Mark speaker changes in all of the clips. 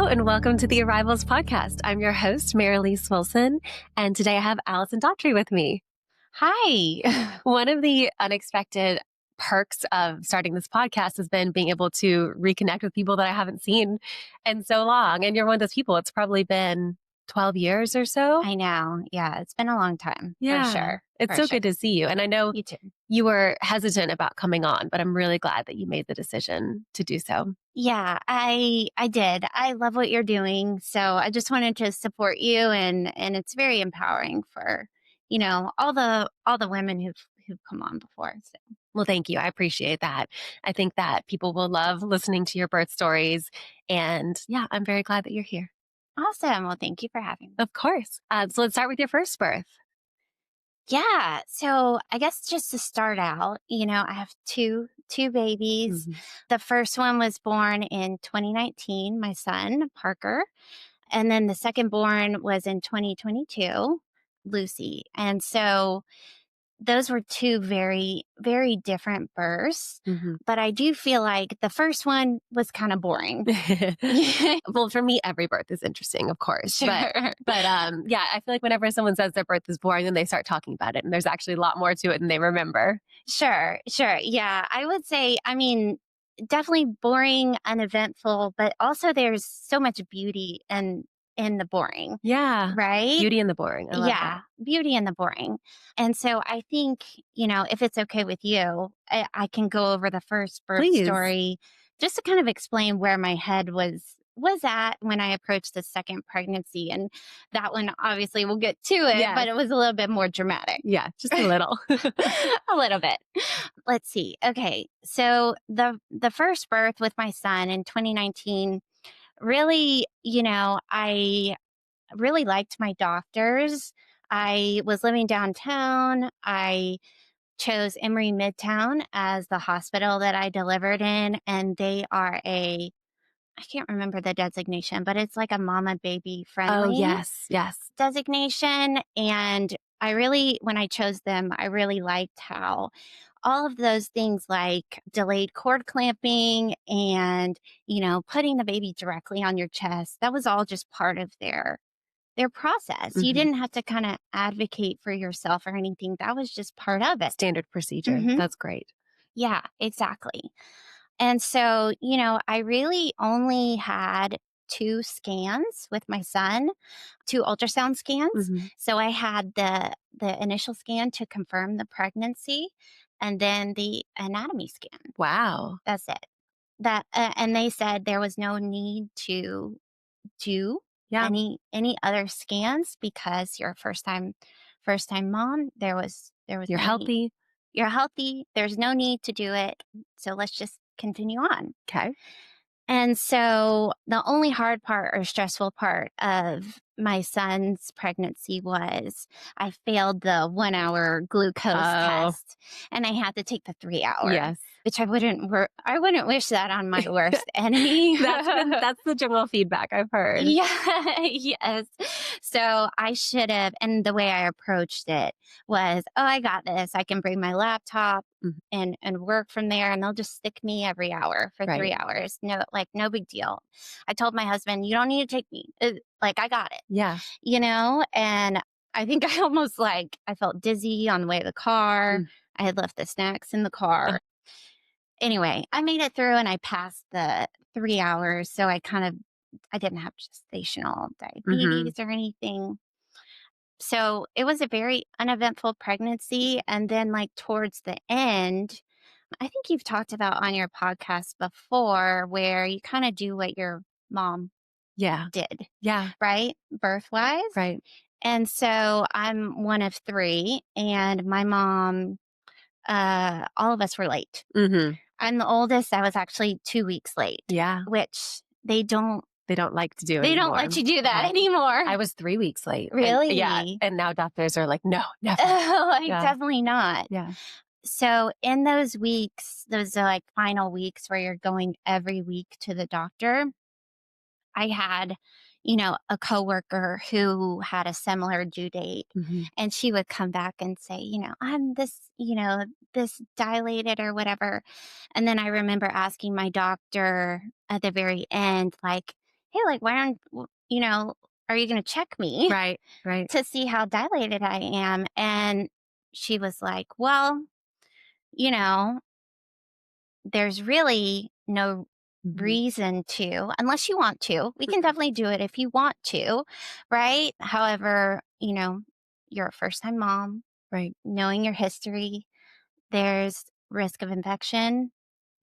Speaker 1: and welcome to the Arrivals podcast. I'm your host, Merelise Wilson, and today I have Alison Daughtry with me. Hi. One of the unexpected perks of starting this podcast has been being able to reconnect with people that I haven't seen in so long. And you're one of those people. It's probably been 12 years or so.
Speaker 2: I know. Yeah, it's been a long time. For sure.
Speaker 1: It's so good to see you. And I know
Speaker 2: you too.
Speaker 1: You were hesitant about coming on, but I'm really glad that you made the decision to do so.
Speaker 2: Yeah, I did. I love what you're doing. So I just wanted to support you, and it's very empowering for, all the women who've come on before. So.
Speaker 1: Well, thank you. I appreciate that. I think that people will love listening to your birth stories. And yeah, I'm very glad that you're here.
Speaker 2: Awesome. Well, thank you for having me.
Speaker 1: Of course. So let's start with your first birth.
Speaker 2: Yeah. So I guess just to start out, I have two babies.
Speaker 1: Mm-hmm.
Speaker 2: The first one was born in 2019, my son, Parker. And then the second born was in 2022, Lucy. And so those were two very, very different births.
Speaker 1: Mm-hmm.
Speaker 2: But I do feel like the first one was kind of boring.
Speaker 1: Well, for me, every birth is interesting, of course.
Speaker 2: Sure.
Speaker 1: But yeah, I feel like whenever someone says their birth is boring, then they start talking about it. And there's actually a lot more to it than they remember.
Speaker 2: Sure. Yeah, I would say, definitely boring, uneventful, but also there's so much beauty in the boring.
Speaker 1: Yeah.
Speaker 2: Right?
Speaker 1: Beauty in the boring. I love that.
Speaker 2: Beauty in the boring. And so I think, if it's okay with you, I can go over the first birth story just to kind of explain where my head was at when I approached the second pregnancy. And that one, obviously, we'll get to it, but it was a little bit more dramatic.
Speaker 1: Yeah, just a little.
Speaker 2: A little bit. Let's see. Okay. So the first birth with my son in 2019, really, I really liked my doctors. I was living downtown. I chose Emory Midtown as the hospital that I delivered in, and they are I can't remember the designation, but it's like a mama baby friendly.
Speaker 1: Oh, yes.
Speaker 2: Designation. And when I chose them, I really liked how all of those things like delayed cord clamping and, putting the baby directly on your chest, that was all just part of their process.
Speaker 1: Mm-hmm.
Speaker 2: You didn't have to kind of advocate for yourself or anything. That was just part of it.
Speaker 1: Standard procedure.
Speaker 2: Mm-hmm.
Speaker 1: That's great.
Speaker 2: Yeah, exactly. And so, I really only had 2 scans with my son, 2 ultrasound scans.
Speaker 1: Mm-hmm.
Speaker 2: So I had the initial scan to confirm the pregnancy, and then the anatomy scan.
Speaker 1: Wow.
Speaker 2: That's it. And they said there was no need to do any other scans because you're a first time mom. There was
Speaker 1: You're healthy.
Speaker 2: You're healthy. There's no need to do it. So let's just continue on.
Speaker 1: Okay.
Speaker 2: And so the only hard part or stressful part of my son's pregnancy was I failed the 1-hour glucose test, and I had to take the 3-hour.
Speaker 1: Yes.
Speaker 2: Which I wouldn't wish that on my worst enemy.
Speaker 1: That's the general feedback I've heard.
Speaker 2: Yeah, yes. So I should have, and the way I approached it was, I got this. I can bring my laptop and work from there, and they'll just stick me every hour for 3 hours. No big deal. I told my husband, you don't need to take me. I got it.
Speaker 1: Yeah.
Speaker 2: And I think I almost I felt dizzy on the way to the car. I had left the snacks in the car. Anyway, I made it through and I passed the 3 hours. So I didn't have gestational diabetes or anything. So it was a very uneventful pregnancy. And then towards the end, I think you've talked about on your podcast before where you kind of do what your mom did.
Speaker 1: Yeah.
Speaker 2: Right? Birth-wise.
Speaker 1: Right.
Speaker 2: And so I'm one of 3, and my mom, all of us were late.
Speaker 1: Mm-hmm.
Speaker 2: I'm the oldest. I was actually 2 weeks late.
Speaker 1: Yeah.
Speaker 2: Which they don't
Speaker 1: like to do
Speaker 2: They
Speaker 1: anymore.
Speaker 2: don't let you do that anymore.
Speaker 1: I was 3 weeks late.
Speaker 2: Really?
Speaker 1: Yeah. And now doctors are like, no, never.
Speaker 2: Definitely not.
Speaker 1: Yeah.
Speaker 2: So in those weeks, those are final weeks where you're going every week to the doctor, I had, a coworker who had a similar due date, and she would come back and say, I'm this, this dilated or whatever. And then I remember asking my doctor at the very end, hey, like, why aren't, are you going to check me
Speaker 1: Right. Right.
Speaker 2: to see how dilated I am? And she was like, well, you know, there's really no
Speaker 1: Mhm.
Speaker 2: reason to, unless you want to. We can
Speaker 1: Mhm.
Speaker 2: definitely do it if you want to, right? However, you're a first time mom,
Speaker 1: Right.
Speaker 2: knowing your history, there's risk of infection.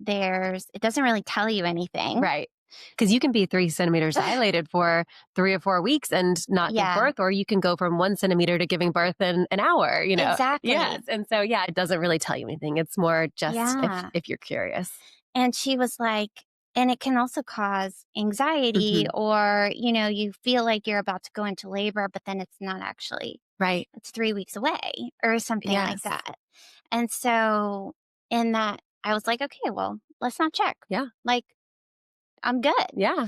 Speaker 2: It doesn't really tell you anything.
Speaker 1: Right. Because you can be 3 centimeters dilated for 3 or 4 weeks and not give
Speaker 2: Yeah,
Speaker 1: birth, or you can go from 1 centimeter to giving birth in an hour. Yes.
Speaker 2: exactly.
Speaker 1: And so, yeah, it doesn't really tell you anything. It's more just
Speaker 2: Yeah.
Speaker 1: if you're curious.
Speaker 2: And she was like, and it can also cause anxiety,
Speaker 1: Hmm.
Speaker 2: or, you feel like you're about to go into labor, but then it's not actually,
Speaker 1: Right.
Speaker 2: it's 3 weeks away or something like
Speaker 1: Yes.
Speaker 2: that. And so, in that, I was like, okay, well, let's not check.
Speaker 1: Yeah.
Speaker 2: Like, I'm good.
Speaker 1: Yeah.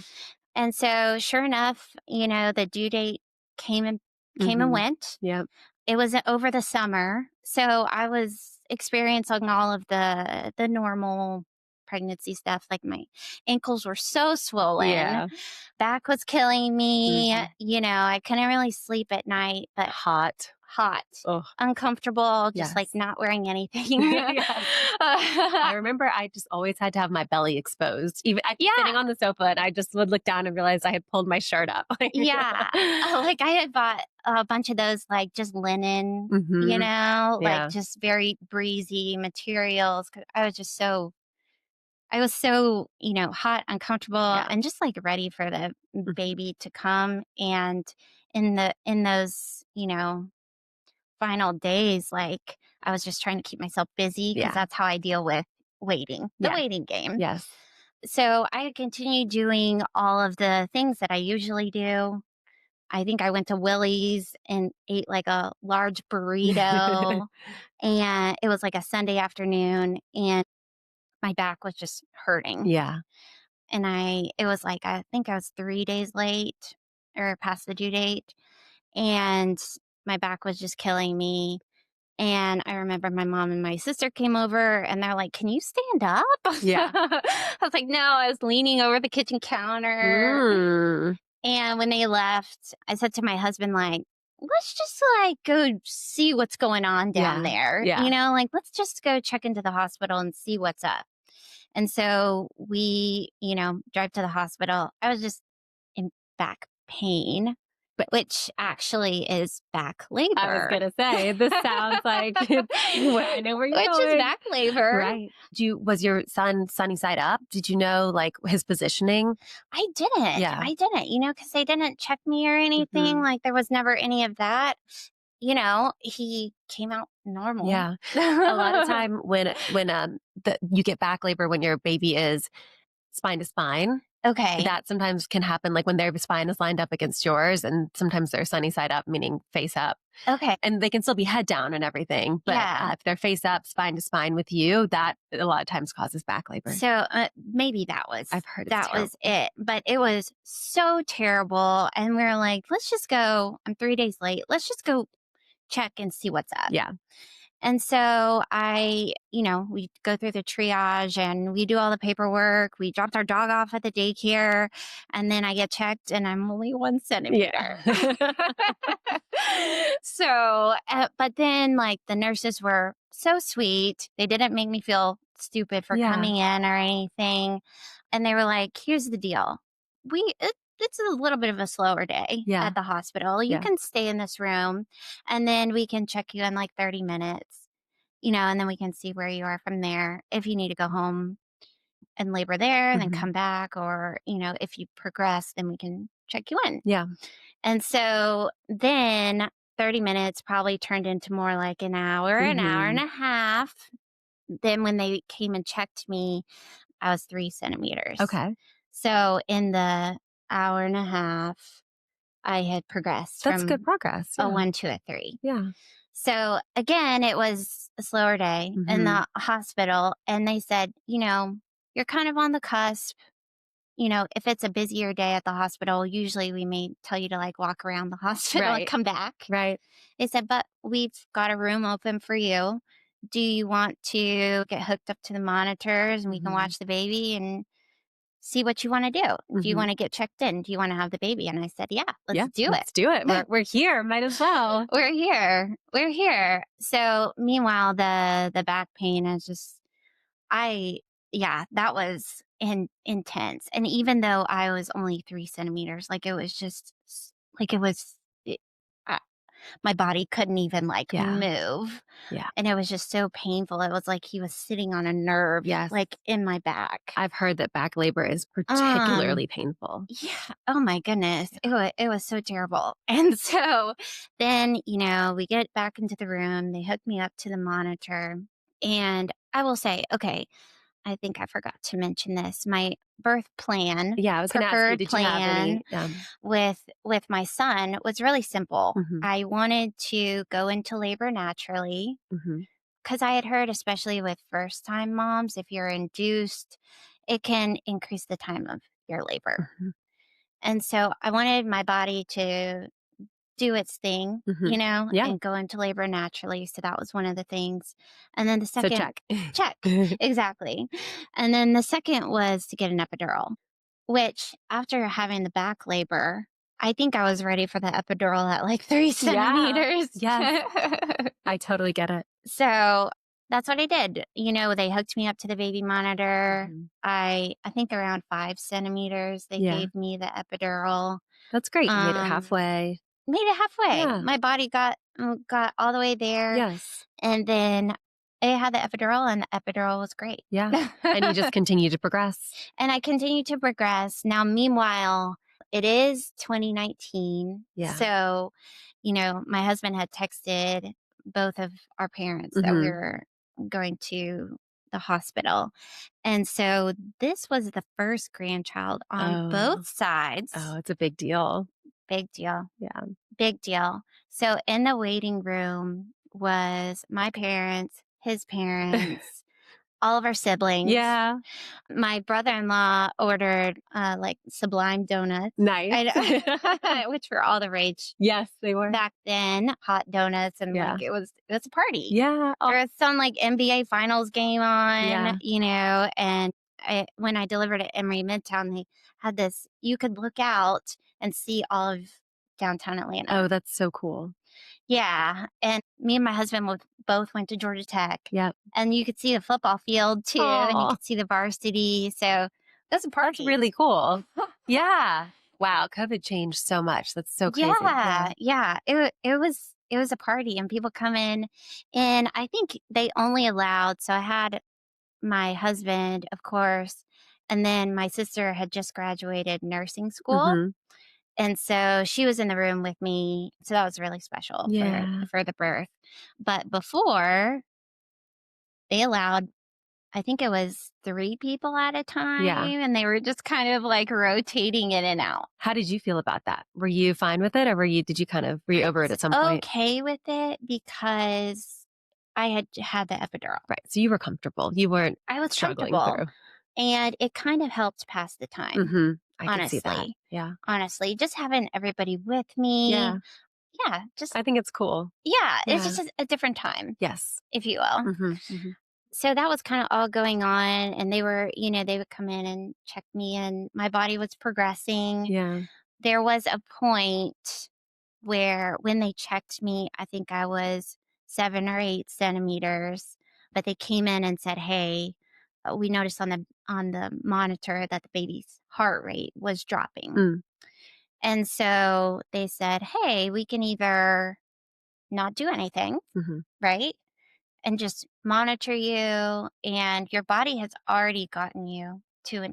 Speaker 2: And so, sure enough, the due date came and
Speaker 1: Hmm.
Speaker 2: went.
Speaker 1: Yeah.
Speaker 2: It was over the summer, so I was experiencing all of the normal pregnancy stuff. Like, my ankles were so swollen,
Speaker 1: Yeah.
Speaker 2: back was killing me.
Speaker 1: Hmm.
Speaker 2: I couldn't really sleep at night, but
Speaker 1: Hot.
Speaker 2: hot,
Speaker 1: Oh,
Speaker 2: uncomfortable, just like
Speaker 1: yes.
Speaker 2: not wearing anything.
Speaker 1: Yes. I remember I just always had to have my belly exposed. Even I'd be sitting
Speaker 2: Yeah,
Speaker 1: on the sofa and I just would look down and realize I had pulled my shirt up.
Speaker 2: yeah. Like, I had bought a bunch of those, like, just linen,
Speaker 1: Hmm.
Speaker 2: like,
Speaker 1: Yeah.
Speaker 2: just very breezy materials. 'Cause I was so, hot, uncomfortable,
Speaker 1: Yeah.
Speaker 2: and just, like, ready for the
Speaker 1: Mhm.
Speaker 2: baby to come. And in those, final days, like, I was just trying to keep myself busy because
Speaker 1: Yeah.
Speaker 2: that's how I deal with waiting, the
Speaker 1: Yeah.
Speaker 2: waiting game.
Speaker 1: Yes.
Speaker 2: So I continued doing all of the things that I usually do. I think I went to Willie's and ate, like, a large burrito, and it was, like, a Sunday afternoon, and my back was just hurting.
Speaker 1: Yeah.
Speaker 2: And it was like, I think I was 3 days late or past the due date, and my back was just killing me. And I remember my mom and my sister came over, and they're like, "Can you stand up?"
Speaker 1: Yeah.
Speaker 2: I was like, "No," I was leaning over the kitchen counter.
Speaker 1: Mm.
Speaker 2: And when they left, I said to my husband, like, let's just, like, go see what's going on down
Speaker 1: Yeah.
Speaker 2: there.
Speaker 1: Yeah.
Speaker 2: Like, let's just go check into the hospital and see what's up. And so we, drive to the hospital. I was just in back pain,
Speaker 1: But
Speaker 2: which actually is back
Speaker 1: I was
Speaker 2: labor.
Speaker 1: gonna say, this sounds like it's well, I know where you're
Speaker 2: Which is
Speaker 1: going.
Speaker 2: back labor.
Speaker 1: Right. Was your son sunny side up? Did you know, like, his positioning?
Speaker 2: I didn't.
Speaker 1: Yeah.
Speaker 2: I didn't, because they didn't check me or anything.
Speaker 1: Mhm.
Speaker 2: Like, there was never any of that. He came out normal.
Speaker 1: Yeah. A lot of time when you get back labor when your baby is spine to spine,
Speaker 2: Okay.
Speaker 1: that sometimes can happen, like, when their spine is lined up against yours, and sometimes they're sunny side up, meaning face up.
Speaker 2: Okay.
Speaker 1: And they can still be head down and everything, but,
Speaker 2: Yeah.
Speaker 1: if they're face up, spine to spine with you, that a lot of times causes back labor.
Speaker 2: So, maybe that was
Speaker 1: I've heard it's
Speaker 2: that was
Speaker 1: terrible.
Speaker 2: it, but it was so terrible. And we were like, let's just go. I'm 3 days late. Let's just go check and see what's up.
Speaker 1: Yeah.
Speaker 2: And so we go through the triage and we do all the paperwork. We dropped our dog off at the daycare, and then I get checked and I'm only 1 centimeter.
Speaker 1: Yeah.
Speaker 2: So, but then, like, the nurses were so sweet. They didn't make me feel stupid for
Speaker 1: Yeah.
Speaker 2: coming in or anything. And they were like, here's the deal. It's a little bit of a slower day
Speaker 1: Yeah.
Speaker 2: at the hospital. You
Speaker 1: Yeah.
Speaker 2: can stay in this room, and then we can check you in like 30 minutes, and then we can see where you are from there. If you need to go home and labor there and then
Speaker 1: Mhm.
Speaker 2: come back, or, if you progress, then we can check you in.
Speaker 1: Yeah.
Speaker 2: And so then 30 minutes probably turned into more like an hour and
Speaker 1: Mhm.
Speaker 2: a half. Then when they came and checked me, I was 3 centimeters.
Speaker 1: Okay.
Speaker 2: So in the hour and a half, I had progressed
Speaker 1: That's good
Speaker 2: from
Speaker 1: progress.
Speaker 2: a
Speaker 1: Yeah.
Speaker 2: 1 to a 3.
Speaker 1: Yeah.
Speaker 2: So again, it was a slower day in
Speaker 1: Mhm.
Speaker 2: the hospital. And they said, you're kind of on the cusp. If it's a busier day at the hospital, usually we may tell you to, like, walk around the hospital and
Speaker 1: Right.
Speaker 2: come back.
Speaker 1: Right.
Speaker 2: They said, but we've got a room open for you. Do you want to get hooked up to the monitors and we can
Speaker 1: Mhm.
Speaker 2: watch the baby? And see what you want to do. Do you
Speaker 1: Mhm.
Speaker 2: want to get checked in? Do you want to have the baby? And I said, yeah,
Speaker 1: Yeah,
Speaker 2: let's do it.
Speaker 1: let's do it. We're here. Might as well.
Speaker 2: We're here. We're here. So meanwhile, the back pain is just, yeah, that was intense. And even though I was only 3 centimeters, like it was just like it was, it, I, my body couldn't even like
Speaker 1: Yeah.
Speaker 2: move.
Speaker 1: Yeah.
Speaker 2: And it was just so painful. It was like he was sitting on a nerve,
Speaker 1: Yes.
Speaker 2: like in my back.
Speaker 1: I've heard that back labor is
Speaker 2: Um,
Speaker 1: particularly painful.
Speaker 2: yeah. Oh my goodness.
Speaker 1: Yeah.
Speaker 2: It was so terrible. And so then, we get back into the room. They hook me up to the monitor. And I will say, okay, I think I forgot to mention this. My birth plan,
Speaker 1: Yeah, I was gonna ask you,
Speaker 2: preferred
Speaker 1: did you have
Speaker 2: plan
Speaker 1: any
Speaker 2: with my son was really simple.
Speaker 1: Mhm.
Speaker 2: I wanted to go into labor naturally
Speaker 1: Mhm.
Speaker 2: because I had heard, especially with first time moms, if you're induced, it can increase the time of your labor.
Speaker 1: Mhm.
Speaker 2: And so I wanted my body to do its thing,
Speaker 1: Mhm. Yeah.
Speaker 2: and go into labor naturally. So that was one of the things. And then the
Speaker 1: So
Speaker 2: second,
Speaker 1: check.
Speaker 2: check, exactly. And then the second was to get an epidural, which after having the back labor, I think I was ready for the epidural at like 3 centimeters.
Speaker 1: Yes. I totally get it.
Speaker 2: So that's what I did. They hooked me up to the baby monitor.
Speaker 1: Mhm.
Speaker 2: I think around 5 centimeters, they
Speaker 1: Yeah.
Speaker 2: gave me the epidural.
Speaker 1: That's great. You made it
Speaker 2: Um,
Speaker 1: halfway.
Speaker 2: Made it halfway.
Speaker 1: Yeah.
Speaker 2: My body got all the way there,
Speaker 1: Yes.
Speaker 2: and then I had the epidural, and the epidural was great.
Speaker 1: Yeah. And you just continue to progress.
Speaker 2: And I continue to progress. Now, meanwhile, it is 2019.
Speaker 1: Yeah.
Speaker 2: So, my husband had texted both of our parents that we
Speaker 1: Mhm.
Speaker 2: were going to the hospital. And so this was the first grandchild on
Speaker 1: Oh.
Speaker 2: both sides.
Speaker 1: Oh, it's a big deal.
Speaker 2: Big deal.
Speaker 1: Yeah.
Speaker 2: Big deal. So in the waiting room was my parents, his parents, all of our siblings.
Speaker 1: Yeah.
Speaker 2: My brother-in-law ordered like Sublime donuts,
Speaker 1: Nice.
Speaker 2: which were all the rage
Speaker 1: Yes, they were.
Speaker 2: back then. Hot donuts, and
Speaker 1: Yeah.
Speaker 2: like it was a party.
Speaker 1: Yeah. Oh,
Speaker 2: There was some like NBA Finals game on,
Speaker 1: yeah.
Speaker 2: and when I delivered at Emory Midtown, they had this. You could look out and see all of downtown Atlanta.
Speaker 1: Oh, that's so cool.
Speaker 2: Yeah, and me and my husband both went to Georgia Tech,
Speaker 1: Yep.
Speaker 2: and you could see the football field too, and you
Speaker 1: Oh,
Speaker 2: could see the varsity. So that's a
Speaker 1: that's
Speaker 2: party.
Speaker 1: really cool. Yeah. Wow. COVID changed so much. That's so crazy.
Speaker 2: Yeah. It was a party, and people come in, and I think they only allowed. So I had my husband, of course, and then my sister had just graduated nursing school.
Speaker 1: Mhm.
Speaker 2: And so she was in the room with me. So that was really special
Speaker 1: Yeah.
Speaker 2: for the birth. But before, they allowed, I think it was 3 people at a time.
Speaker 1: Yeah.
Speaker 2: And they were just kind of like rotating in and out.
Speaker 1: How did you feel about that? Were you fine with it, or were you over it at some point?
Speaker 2: Okay with it because I had the epidural.
Speaker 1: Right. So you were comfortable. You weren't
Speaker 2: I was
Speaker 1: struggling
Speaker 2: comfortable.
Speaker 1: through.
Speaker 2: And it kind of helped pass the time,
Speaker 1: Mhm. I can see that.
Speaker 2: honestly.
Speaker 1: Yeah.
Speaker 2: Honestly, just having everybody with me.
Speaker 1: Yeah.
Speaker 2: Yeah, just,
Speaker 1: I think it's cool.
Speaker 2: yeah, it's
Speaker 1: Yeah.
Speaker 2: just a different time,
Speaker 1: Yes.
Speaker 2: if you will.
Speaker 1: Mhm. Mhm.
Speaker 2: So that was kind of all going on. And they would come in and check me, and my body was progressing.
Speaker 1: Yeah.
Speaker 2: There was a point where when they checked me, I think I was 7 or 8 centimeters, but they came in and said, hey, we noticed on the monitor that the baby's heart rate was dropping.
Speaker 1: Mm.
Speaker 2: And so they said, hey, we can either not do anything,
Speaker 1: Mhm.
Speaker 2: right? And just monitor you, and your body has already gotten you to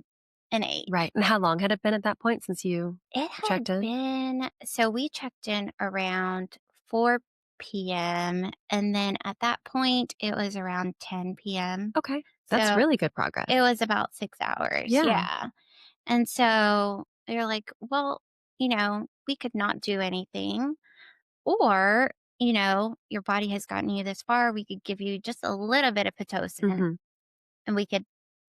Speaker 2: an 8.
Speaker 1: Right. And how long had it been at that point since you
Speaker 2: It had
Speaker 1: checked in?
Speaker 2: been, so we checked in around 4 p.m. And then at that point, it was around 10 p.m.
Speaker 1: Okay. That's
Speaker 2: So
Speaker 1: really good progress.
Speaker 2: it was about 6 hours.
Speaker 1: Yeah.
Speaker 2: Yeah. And so they're like, well, we could not do anything. Or, your body has gotten you this far. We could give you just a little bit of Pitocin,
Speaker 1: Mhm.
Speaker 2: and we could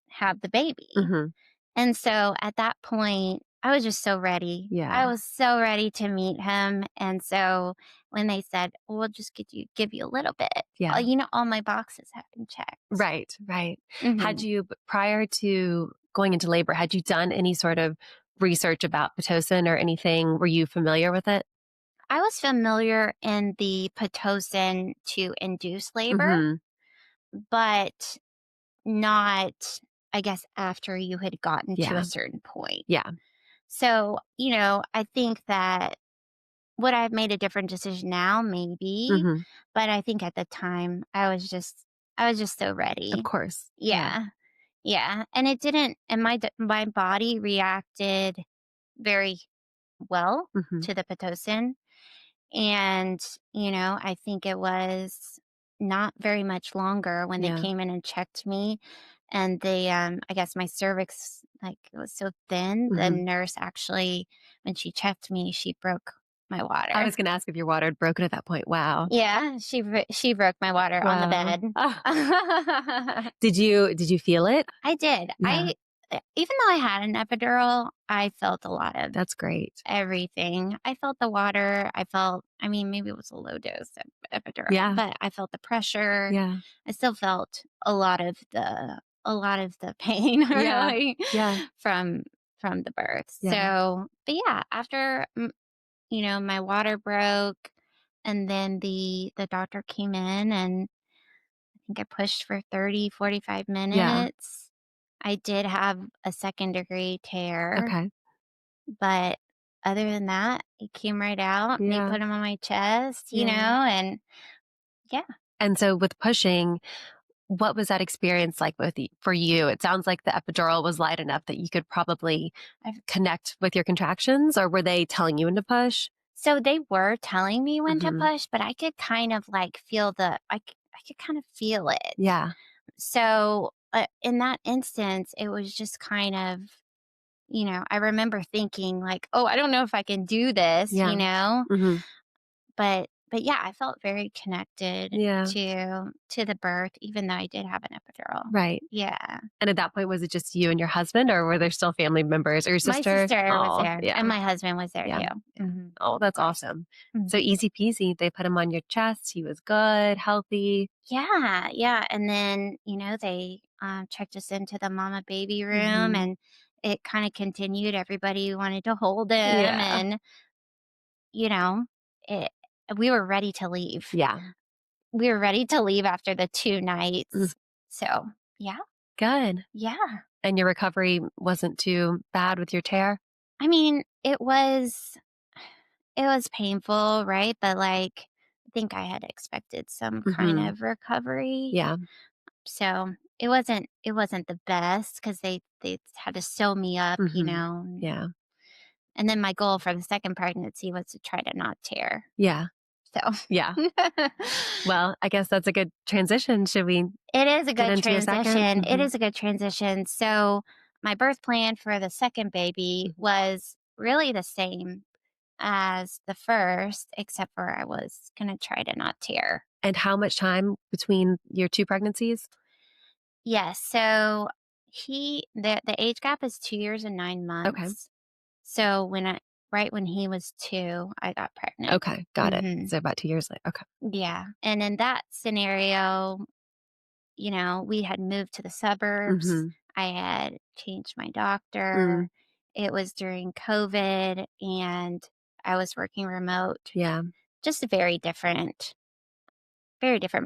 Speaker 2: have the baby.
Speaker 1: Mhm.
Speaker 2: And so at that point, I was just so ready. I
Speaker 1: Yeah.
Speaker 2: was so ready to meet him. And so when they said, we'll just give you a little bit,
Speaker 1: Yeah.
Speaker 2: all my boxes have been checked.
Speaker 1: Right. Right. Had
Speaker 2: Mhm.
Speaker 1: you prior to going into labor, had you done any sort of research about Pitocin or anything? Were you familiar with it?
Speaker 2: I was familiar in the Pitocin to induce labor,
Speaker 1: Mm-hmm.
Speaker 2: but not, I guess, after you had gotten to a
Speaker 1: Yeah.
Speaker 2: certain point.
Speaker 1: Yeah.
Speaker 2: So, I think that would I have made a different decision now? Maybe.
Speaker 1: Mm-hmm.
Speaker 2: But I think at the time I was just so
Speaker 1: Of
Speaker 2: ready.
Speaker 1: course. Yeah.
Speaker 2: Yeah. Yeah. And it didn't and my body reacted very well
Speaker 1: Mm-hmm.
Speaker 2: to the Pitocin. And, I think it was not very much longer when they
Speaker 1: Yeah.
Speaker 2: came in and checked me. And I guess my cervix, like, it was so thin. The
Speaker 1: Mm-hmm.
Speaker 2: nurse actually, when she checked me, she broke my
Speaker 1: I
Speaker 2: water.
Speaker 1: was going to ask if your water had broken at that point. Wow.
Speaker 2: Yeah, she broke my water on the
Speaker 1: Wow.
Speaker 2: bed.
Speaker 1: Ah. Did you feel it?
Speaker 2: I did.
Speaker 1: Yeah.
Speaker 2: Even though I had an epidural, I felt a lot of
Speaker 1: That's great.
Speaker 2: everything. I felt the water. I mean, maybe it was a low dose of epidural,
Speaker 1: Yeah.
Speaker 2: but I felt the pressure.
Speaker 1: Yeah.
Speaker 2: I still felt a lot of the pain
Speaker 1: Yeah.
Speaker 2: really
Speaker 1: Yeah.
Speaker 2: from the birth.
Speaker 1: Yeah.
Speaker 2: So, but yeah, after my water broke, and then the doctor came in, and I think I pushed for 30-45
Speaker 1: Yeah.
Speaker 2: minutes. I did have a second-degree tear,
Speaker 1: Okay.
Speaker 2: but other than that, it came right out. They
Speaker 1: Yeah.
Speaker 2: put them on my chest,
Speaker 1: Yeah.
Speaker 2: and yeah.
Speaker 1: And so with pushing, what was that experience like for you? It sounds like the epidural was light enough that you could probably
Speaker 2: I've
Speaker 1: connect with your contractions, or were they telling you when to push?
Speaker 2: So they were telling me when to
Speaker 1: Hmm.
Speaker 2: push, but I could kind of like feel I could kind of feel it.
Speaker 1: Yeah.
Speaker 2: So, in that instance, it was just kind of, I remember thinking like, "Oh, I don't know if I can do this,"
Speaker 1: Yeah. Hmm.
Speaker 2: But yeah, I felt very connected
Speaker 1: Yeah.
Speaker 2: to the birth, even though I did have an epidural.
Speaker 1: Right.
Speaker 2: Yeah.
Speaker 1: And at that point, was it just you and your husband, or were there still family members or your
Speaker 2: My
Speaker 1: sister?
Speaker 2: sister was
Speaker 1: Oh,
Speaker 2: there,
Speaker 1: yeah.
Speaker 2: and my husband was there
Speaker 1: Yeah.
Speaker 2: too. Mhm.
Speaker 1: Oh,
Speaker 2: Of
Speaker 1: that's
Speaker 2: course.
Speaker 1: awesome. So
Speaker 2: Mhm.
Speaker 1: easy peasy. They put him on your chest. He was good, healthy.
Speaker 2: Yeah, yeah, and then, they, checked us into the mama baby room,
Speaker 1: Hmm.
Speaker 2: and it kinda continued. Everybody wanted to hold him,
Speaker 1: Yeah.
Speaker 2: and, you know, it we were ready to leave.
Speaker 1: Yeah.
Speaker 2: We were ready to leave after the 2
Speaker 1: Mm,
Speaker 2: nights. So, yeah,
Speaker 1: good.
Speaker 2: yeah.
Speaker 1: And your recovery wasn't too bad with your tear?
Speaker 2: I mean, it was painful, right? But, like, I think I had expected some kind
Speaker 1: Hmm.
Speaker 2: of recovery.
Speaker 1: Yeah.
Speaker 2: So, it wasn't the best because they had to sew me up,
Speaker 1: Hmm. Yeah.
Speaker 2: and then my goal for the second pregnancy was to try to not tear.
Speaker 1: Yeah.
Speaker 2: So
Speaker 1: Yeah. Well, I guess that's a good transition. Should we
Speaker 2: it is a
Speaker 1: get
Speaker 2: good
Speaker 1: into your second?
Speaker 2: transition. It
Speaker 1: Hmm.
Speaker 2: is a good transition. So my birth plan for the second baby was really the same as the first, except for I was gonna try to not tear.
Speaker 1: And how much time between your two pregnancies?
Speaker 2: Yes. So the age gap is 2 years and nine
Speaker 1: Okay.
Speaker 2: months. So right when he was 2, I got pregnant.
Speaker 1: Okay. Got it.
Speaker 2: Hmm.
Speaker 1: So about 2 years later. Okay.
Speaker 2: Yeah. And in that scenario, we had moved to the suburbs.
Speaker 1: Hmm.
Speaker 2: I had changed my
Speaker 1: Mm,
Speaker 2: doctor. It was during COVID, and I was working remote.
Speaker 1: yeah.
Speaker 2: Just a very different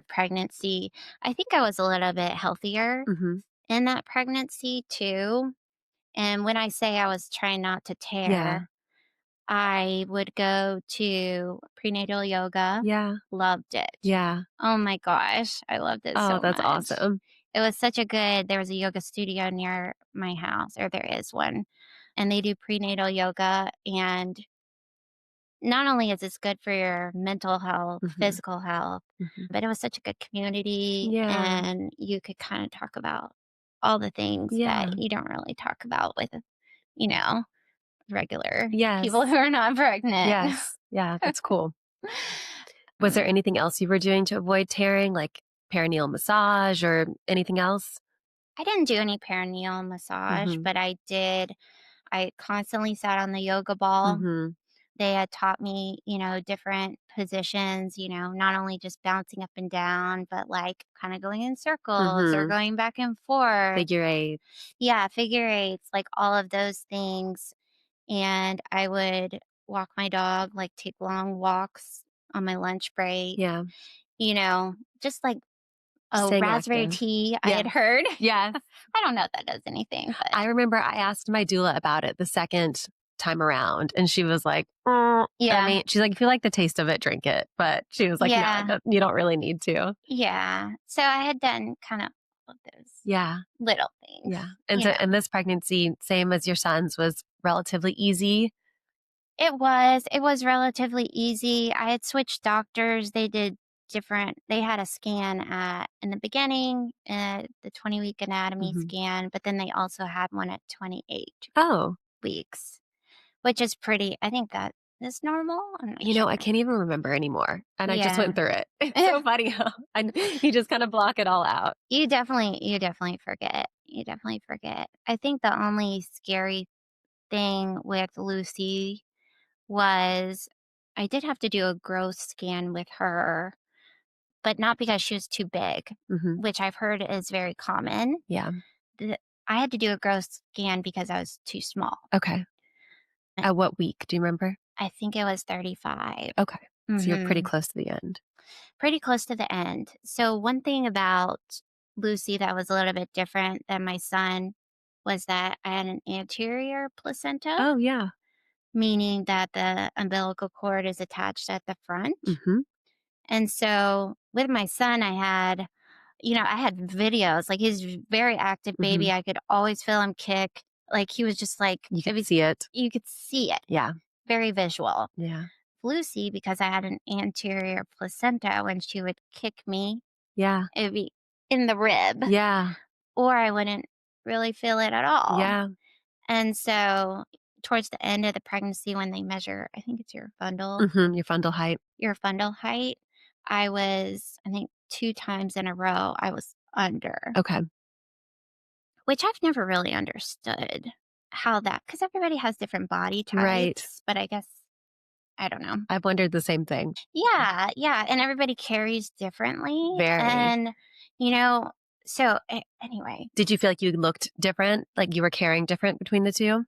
Speaker 2: pregnancy. I think I was a little bit healthier
Speaker 1: Hmm.
Speaker 2: in that pregnancy too. And when I say I was trying not to
Speaker 1: Yeah.
Speaker 2: tear, I would go to prenatal yoga.
Speaker 1: Yeah.
Speaker 2: Loved it.
Speaker 1: Yeah.
Speaker 2: Oh my gosh, I loved it
Speaker 1: Oh,
Speaker 2: so
Speaker 1: that's
Speaker 2: much.
Speaker 1: awesome.
Speaker 2: It was there was a yoga studio near my house, or there is one, and they do prenatal yoga. And not only is this good for your mental health,
Speaker 1: Hmm.
Speaker 2: physical health,
Speaker 1: Hmm.
Speaker 2: but it was such a good community,
Speaker 1: Yeah.
Speaker 2: and you could kind of talk about all the things
Speaker 1: Yeah.
Speaker 2: that you don't really talk about with, you know, regular people
Speaker 1: Yes.
Speaker 2: who are not pregnant.
Speaker 1: Yes. Yeah. That's cool. Was there anything else you were doing to avoid tearing, like perineal massage or anything else?
Speaker 2: I didn't do any perineal massage,
Speaker 1: Hmm.
Speaker 2: but I constantly sat on the yoga ball.
Speaker 1: Hmm.
Speaker 2: they had taught me, different positions, not only just bouncing up and down, but like kind of going in circles or
Speaker 1: Mhm.
Speaker 2: going back and forth.
Speaker 1: Figure eight.
Speaker 2: Yeah, figure eights, like all of those things. And I would walk my dog, like take long walks on my lunch break,
Speaker 1: Yeah.
Speaker 2: just like, oh,
Speaker 1: Staying
Speaker 2: raspberry
Speaker 1: active.
Speaker 2: tea, I
Speaker 1: Yeah.
Speaker 2: had heard.
Speaker 1: Yes.
Speaker 2: I don't know if that does anything, but
Speaker 1: I remember I asked my doula about it the second time around, and she was like, I
Speaker 2: yeah,
Speaker 1: mean, she's like, if you like the taste of it, drink it. But she was like, no,
Speaker 2: yeah,
Speaker 1: you don't really need to.
Speaker 2: yeah. So I had done kind of all of those
Speaker 1: Yeah.
Speaker 2: little things,
Speaker 1: Yeah. And so, and this pregnancy, same as your son's, was relatively easy.
Speaker 2: It was relatively easy. I had switched doctors. They had a scan in the beginning, the 20-week anatomy
Speaker 1: Hmm.
Speaker 2: scan, but then they also had one at 28
Speaker 1: Oh,
Speaker 2: weeks, which is pretty, I think that is normal. I'm not sure.
Speaker 1: I can't even remember anymore. And I just
Speaker 2: Yeah.
Speaker 1: went through it. It's so funny how you just kind of block it all out.
Speaker 2: You definitely forget. You definitely forget. I think the only scary thing with Lucy was I did have to do a growth scan with her, but not because she was too big,
Speaker 1: Hmm.
Speaker 2: which I've heard is very common.
Speaker 1: Yeah.
Speaker 2: The I had to do a growth scan because I was too small.
Speaker 1: Okay. At what week? Do you remember?
Speaker 2: I think it was 35.
Speaker 1: Okay. So you're pretty
Speaker 2: Mhm.
Speaker 1: close to the end.
Speaker 2: Pretty close to the end. So one thing about Lucy that was a little bit different than my son was that I had an anterior placenta,
Speaker 1: Oh, yeah.
Speaker 2: meaning that the umbilical cord is attached at the front.
Speaker 1: Hmm.
Speaker 2: And so with my son, I had videos. Like he's a very active
Speaker 1: Hmm.
Speaker 2: baby. I could always feel him kick. Like he was just like,
Speaker 1: You
Speaker 2: it
Speaker 1: could
Speaker 2: was,
Speaker 1: see it.
Speaker 2: you could see it,
Speaker 1: Yeah.
Speaker 2: very visual.
Speaker 1: Yeah.
Speaker 2: Lucy, because I had an anterior placenta, when she would kick me,
Speaker 1: Yeah.
Speaker 2: it would be in the rib,
Speaker 1: Yeah.
Speaker 2: or I wouldn't really feel it at all.
Speaker 1: Yeah.
Speaker 2: And so towards the end of the pregnancy, when they measure, I think it's
Speaker 1: Hmm. Your fundal height.
Speaker 2: your fundal height, I think 2 times in a row, I was under,
Speaker 1: Okay.
Speaker 2: which I've never really understood how that, because everybody has different body
Speaker 1: Right.
Speaker 2: types, but I guess, I don't know.
Speaker 1: I've wondered the same thing.
Speaker 2: Yeah, yeah, and everybody carries differently,
Speaker 1: Very.
Speaker 2: and, you know, so anyway.
Speaker 1: Did you feel like you looked different? Like you were carrying different between the two?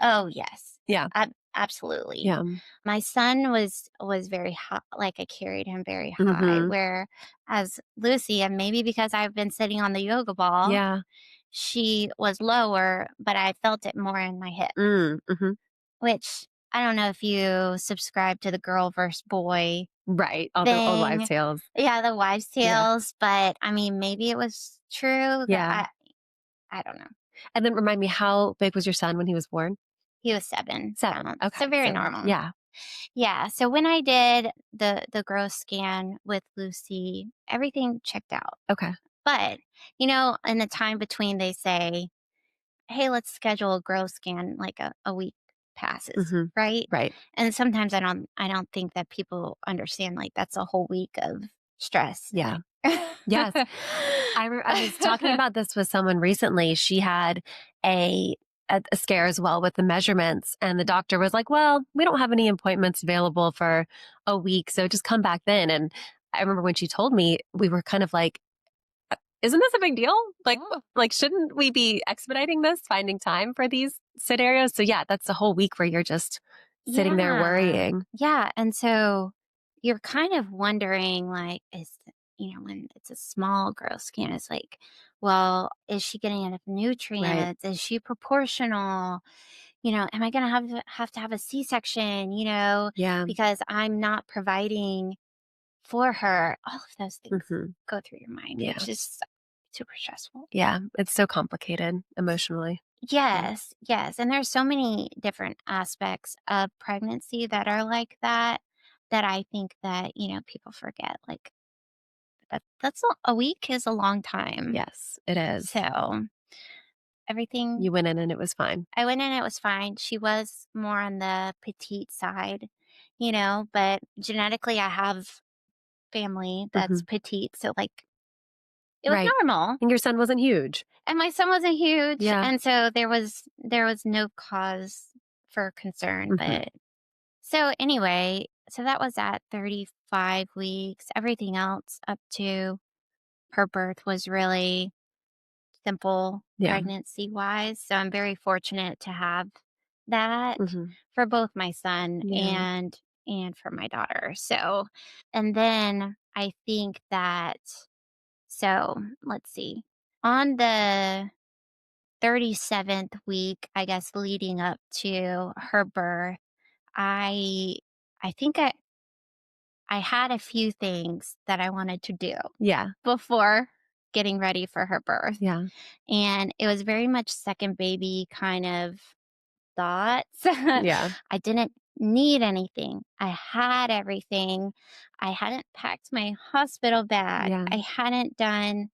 Speaker 2: Oh, yes.
Speaker 1: Yeah.
Speaker 2: Absolutely.
Speaker 1: Yeah.
Speaker 2: My son was very high, like, I carried him very high,
Speaker 1: Hmm.
Speaker 2: whereas Lucy, and maybe because I've been sitting on the yoga ball,
Speaker 1: Yeah.
Speaker 2: she was lower, but I felt it more in my hip,
Speaker 1: Mm-hmm.
Speaker 2: which I don't know if you subscribe to the girl versus boy
Speaker 1: Right. All the old wives'
Speaker 2: thing.
Speaker 1: tales.
Speaker 2: Yeah, the wives'
Speaker 1: Yeah.
Speaker 2: tales, but, I mean, maybe it was true. That
Speaker 1: Yeah.
Speaker 2: I don't know.
Speaker 1: And then remind me, how big was your son when he was born?
Speaker 2: He was 7
Speaker 1: 7.
Speaker 2: pounds,
Speaker 1: Okay.
Speaker 2: so very
Speaker 1: So,
Speaker 2: normal.
Speaker 1: yeah.
Speaker 2: Yeah, so when I did the growth scan with Lucy, everything checked out.
Speaker 1: Okay.
Speaker 2: But, in the time between, they say, "Hey, let's schedule a growth scan," like a week passes,
Speaker 1: Hmm.
Speaker 2: right?
Speaker 1: Right.
Speaker 2: And sometimes I don't think that people understand, like, that's a whole week of stress.
Speaker 1: Yeah. Yes. I was talking about this with someone recently. She had a, a scare as well with the measurements, and the doctor was like, "Well, we don't have any appointments available for a week, so just come back then." And I remember when she told me, we were kind of like, "Isn't this a big deal? Like,
Speaker 2: Yeah.
Speaker 1: like shouldn't we be expediting this, finding time for these scenarios?" So yeah, that's a whole week where you're just sitting there
Speaker 2: Yeah.
Speaker 1: worrying.
Speaker 2: Yeah, and so you're kind of wondering, like, when it's a small growth scan, it's like, well, is she getting enough
Speaker 1: Right.
Speaker 2: nutrients? Is she proportional? Am I going to have a C-section,
Speaker 1: Yeah.
Speaker 2: because I'm not providing for her? All of those things
Speaker 1: Hmm.
Speaker 2: go through your mind,
Speaker 1: Yeah.
Speaker 2: which is super stressful.
Speaker 1: Yeah. It's so complicated emotionally. Yeah.
Speaker 2: Yes, yes, and there's so many different aspects of pregnancy that are like that, that I think that, people forget, like, a week is a long time.
Speaker 1: Yes, it is.
Speaker 2: So, everything
Speaker 1: You went in and it was fine.
Speaker 2: I went in, it was fine. She was more on the petite side, but genetically, I have family that's
Speaker 1: Hmm.
Speaker 2: petite, so, like, it was
Speaker 1: Right.
Speaker 2: normal,
Speaker 1: And your son wasn't huge.
Speaker 2: and my son wasn't huge,
Speaker 1: Yeah.
Speaker 2: and so there was no cause for concern,
Speaker 1: Hmm.
Speaker 2: but So anyway, so that was at 35 weeks. Everything else up to her birth was really simple
Speaker 1: Yeah.
Speaker 2: pregnancy wise. So I'm very fortunate to have that
Speaker 1: Mhm.
Speaker 2: for both my son
Speaker 1: Yeah.
Speaker 2: and for my daughter. So and then I think that so let's see. On the 37th week, I guess leading up to her birth, I I think I had a few things that I wanted to do
Speaker 1: Yeah.
Speaker 2: before getting ready for her birth.
Speaker 1: Yeah.
Speaker 2: And it was very much second baby kind of thoughts.
Speaker 1: Yeah.
Speaker 2: I didn't need anything. I had everything. I hadn't packed my hospital bag.
Speaker 1: Yeah.
Speaker 2: I hadn't done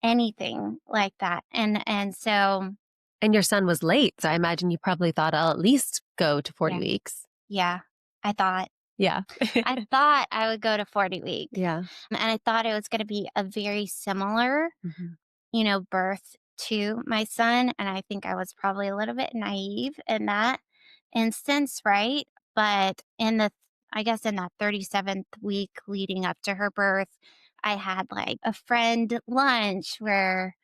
Speaker 2: anything like that. And so
Speaker 1: And your son was late, so I imagine you probably thought I'll at least go to 40
Speaker 2: yeah,
Speaker 1: weeks.
Speaker 2: yeah. I thought
Speaker 1: Yeah.
Speaker 2: I thought I would go to 40 weeks.
Speaker 1: Yeah.
Speaker 2: And I thought it was going to be a very similar
Speaker 1: Mhm.
Speaker 2: birth to my son. And I think I was probably a little bit naive in that instance, right? But I guess in that 37th week leading up to her birth, I had like a friend lunch where,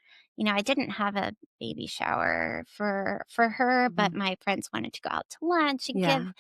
Speaker 2: I didn't have a baby shower for her, but
Speaker 1: Mhm.
Speaker 2: my friends wanted to go out to lunch and give
Speaker 1: Yeah.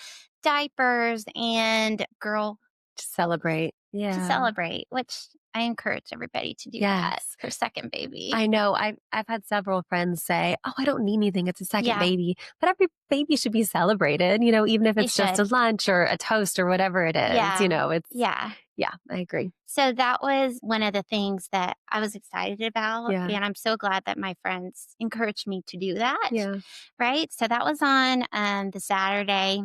Speaker 2: diapers and girl
Speaker 1: To celebrate.
Speaker 2: to
Speaker 1: Yeah.
Speaker 2: celebrate, which I encourage everybody to do that
Speaker 1: Yes.
Speaker 2: for second baby.
Speaker 1: I know. I've had several friends say, "Oh, I don't need anything. It's a second
Speaker 2: Yeah,
Speaker 1: baby." But every baby should be celebrated, even if
Speaker 2: they
Speaker 1: it's just a
Speaker 2: should.
Speaker 1: lunch or a toast or whatever it is,
Speaker 2: Yeah.
Speaker 1: it's
Speaker 2: Yeah.
Speaker 1: yeah, I agree.
Speaker 2: So that was one of the things that I was excited about,
Speaker 1: Yeah.
Speaker 2: and I'm so glad that my friends encouraged me to do that,
Speaker 1: Yeah.
Speaker 2: right? So that was on, the Saturday,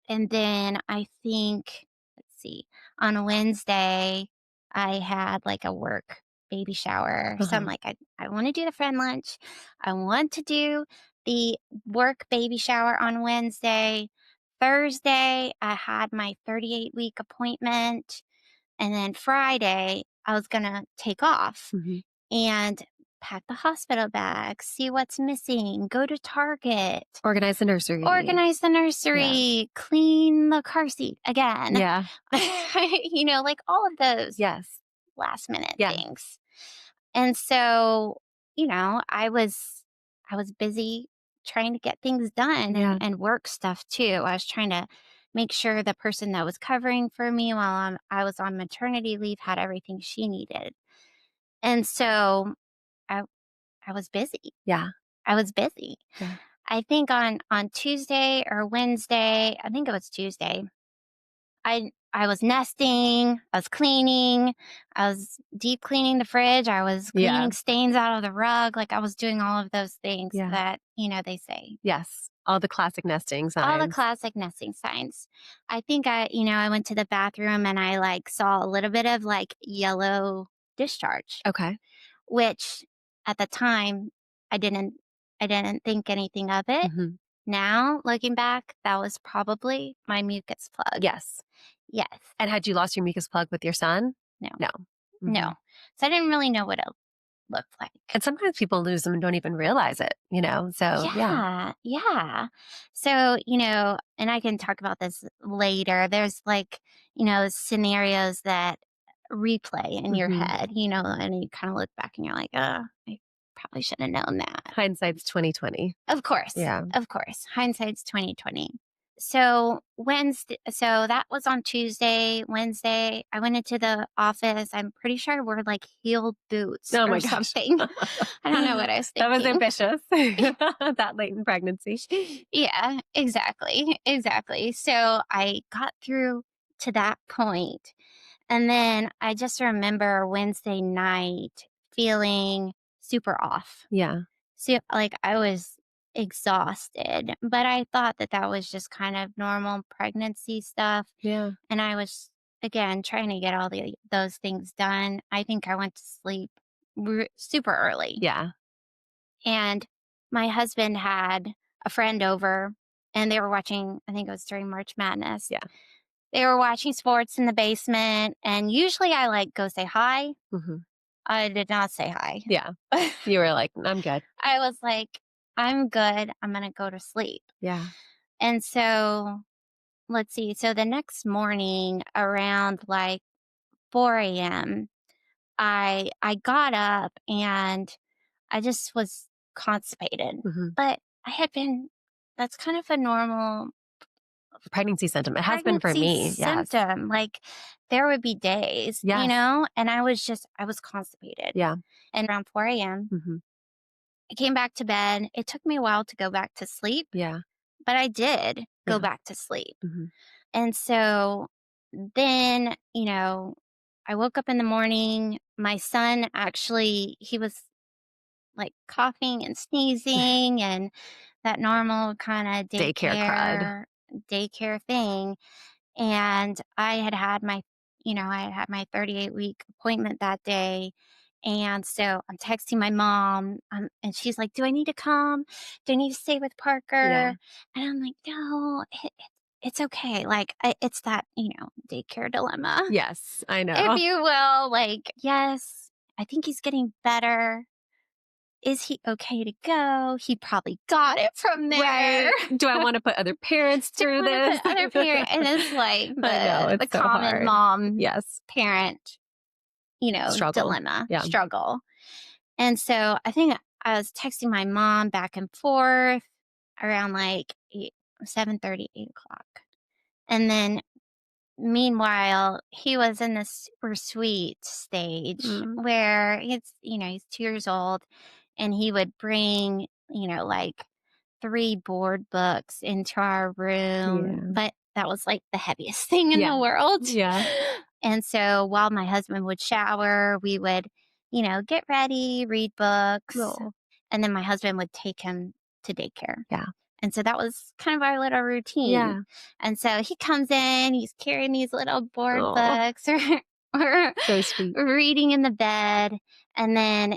Speaker 2: and then I think, let's see, on a Wednesday, I had, like, a work baby shower, so I'm
Speaker 1: Uh-huh.
Speaker 2: like, I wanna do the friend lunch, I want to do the work baby shower on Wednesday. Thursday, I had my 38-week appointment, and then Friday, I was gonna take off
Speaker 1: Mhm.
Speaker 2: and pack the hospital bag, see what's missing, go to Target,
Speaker 1: Organize the nursery.
Speaker 2: organize the
Speaker 1: Yeah.
Speaker 2: nursery, clean the car seat again.
Speaker 1: Yeah.
Speaker 2: Like all of those
Speaker 1: Yes.
Speaker 2: last minute
Speaker 1: Yeah.
Speaker 2: things. And so, I was busy trying to get things done and,
Speaker 1: Yeah.
Speaker 2: and work stuff too. I was trying to make sure the person that was covering for me while I was on maternity leave had everything she needed. And so I I was busy.
Speaker 1: Yeah.
Speaker 2: I was busy.
Speaker 1: Yeah.
Speaker 2: I think on Tuesday or Wednesday, I think it was Tuesday, I was nesting, I was cleaning, I was deep cleaning the fridge, I was
Speaker 1: Yeah.
Speaker 2: cleaning stains out of the rug, like I was doing all of those things
Speaker 1: Yeah.
Speaker 2: that, they say.
Speaker 1: Yes. All the classic nesting
Speaker 2: All the
Speaker 1: signs.
Speaker 2: classic nesting signs. I think I went to the bathroom and I like saw a little bit of like yellow discharge,
Speaker 1: Okay.
Speaker 2: which at the time I didn't I didn't think anything of it.
Speaker 1: Mhm.
Speaker 2: Now, looking back, that was probably my mucus plug.
Speaker 1: Yes.
Speaker 2: Yes.
Speaker 1: And had you lost your mucus plug with your son?
Speaker 2: No.
Speaker 1: No.
Speaker 2: No.
Speaker 1: Mhm.
Speaker 2: So I didn't really know what it looked like.
Speaker 1: And sometimes people lose them and don't even realize it. So, yeah.
Speaker 2: Yeah. Yeah. So, and I can talk about this later. There's like, scenarios that replay in your
Speaker 1: Mhm.
Speaker 2: head, and you kind of look back and you're like, I probably should have known that.
Speaker 1: Hindsight's 2020.
Speaker 2: Of course.
Speaker 1: Yeah.
Speaker 2: Of course. Hindsight's 2020. So that was on Tuesday. Wednesday, I went into the office. I'm pretty sure I wore like heeled boots
Speaker 1: Oh
Speaker 2: or
Speaker 1: my gosh.
Speaker 2: something. I don't know what I was
Speaker 1: That was
Speaker 2: thinking.
Speaker 1: ambitious. That late in pregnancy.
Speaker 2: Yeah, exactly. Exactly. So I got through to that point, and then I just remember Wednesday night feeling super off.
Speaker 1: Yeah.
Speaker 2: So, like, I was exhausted, but I thought that that was just kind of normal pregnancy stuff.
Speaker 1: Yeah.
Speaker 2: And I was, again, trying to get all those things done. I think I went to sleep super early.
Speaker 1: Yeah.
Speaker 2: And my husband had a friend over, and they were watching, I think it was during March Madness.
Speaker 1: Yeah.
Speaker 2: They were watching sports in the basement. And usually I like go say hi.
Speaker 1: Mhm.
Speaker 2: I did not say hi.
Speaker 1: Yeah. You were like, "I'm good."
Speaker 2: I was like, I'm good. I'm going to go to sleep.
Speaker 1: Yeah.
Speaker 2: And so let's see. So the next morning around like 4 a.m., I got up and I just was constipated.
Speaker 1: Mhm.
Speaker 2: But I had been that's kind of a normal
Speaker 1: Pregnancy symptom. It has been for
Speaker 2: pregnancy
Speaker 1: me. Yes.
Speaker 2: symptom. Like there would be days,
Speaker 1: Yes.
Speaker 2: and I was constipated.
Speaker 1: Yeah.
Speaker 2: And around 4 a.m.,
Speaker 1: Mhm.
Speaker 2: I came back to bed. It took me a while to go back to sleep,
Speaker 1: Yeah.
Speaker 2: but I did go
Speaker 1: Yeah.
Speaker 2: back to sleep.
Speaker 1: Mhm.
Speaker 2: And so then, I woke up in the morning. My son actually, he was like coughing and sneezing and that normal kind of
Speaker 1: Daycare crud.
Speaker 2: daycare thing. And I had had my 38-week appointment that day. And so I'm texting my mom, and she's like, "Do I need to come? Do I need to stay with
Speaker 1: Yeah.
Speaker 2: Parker?" And I'm like, "No, it's okay." Like, it's that, daycare dilemma,
Speaker 1: Yes, I
Speaker 2: if
Speaker 1: know.
Speaker 2: you will. Like, yes, I think he's getting better. Is he okay to go? He probably got it from there.
Speaker 1: Right. Do I wanna put other parents
Speaker 2: Do
Speaker 1: through
Speaker 2: you want to
Speaker 1: this?
Speaker 2: put other parent? And it's like
Speaker 1: I know,
Speaker 2: the
Speaker 1: it's so
Speaker 2: common
Speaker 1: hard.
Speaker 2: mom
Speaker 1: Yes.
Speaker 2: parent,
Speaker 1: Struggle.
Speaker 2: dilemma,
Speaker 1: Yeah.
Speaker 2: struggle. And so I think I was texting my mom back and forth around like 7:30, 8 o'clock. And then meanwhile, he was in this super sweet stage
Speaker 1: Mm.
Speaker 2: where he's 2 years old, and he would bring, like 3 board books into our room,
Speaker 1: Yeah.
Speaker 2: but that was like the heaviest thing in
Speaker 1: Yeah.
Speaker 2: the world.
Speaker 1: Yeah.
Speaker 2: And so while my husband would shower, we would, get ready, read books,
Speaker 1: Oh.
Speaker 2: and then my husband would take him to daycare.
Speaker 1: Yeah.
Speaker 2: And so that was kind of our little routine.
Speaker 1: Yeah.
Speaker 2: And so he comes in, he's carrying these little board
Speaker 1: Oh,
Speaker 2: books or
Speaker 1: so sweet.
Speaker 2: reading in the bed. And then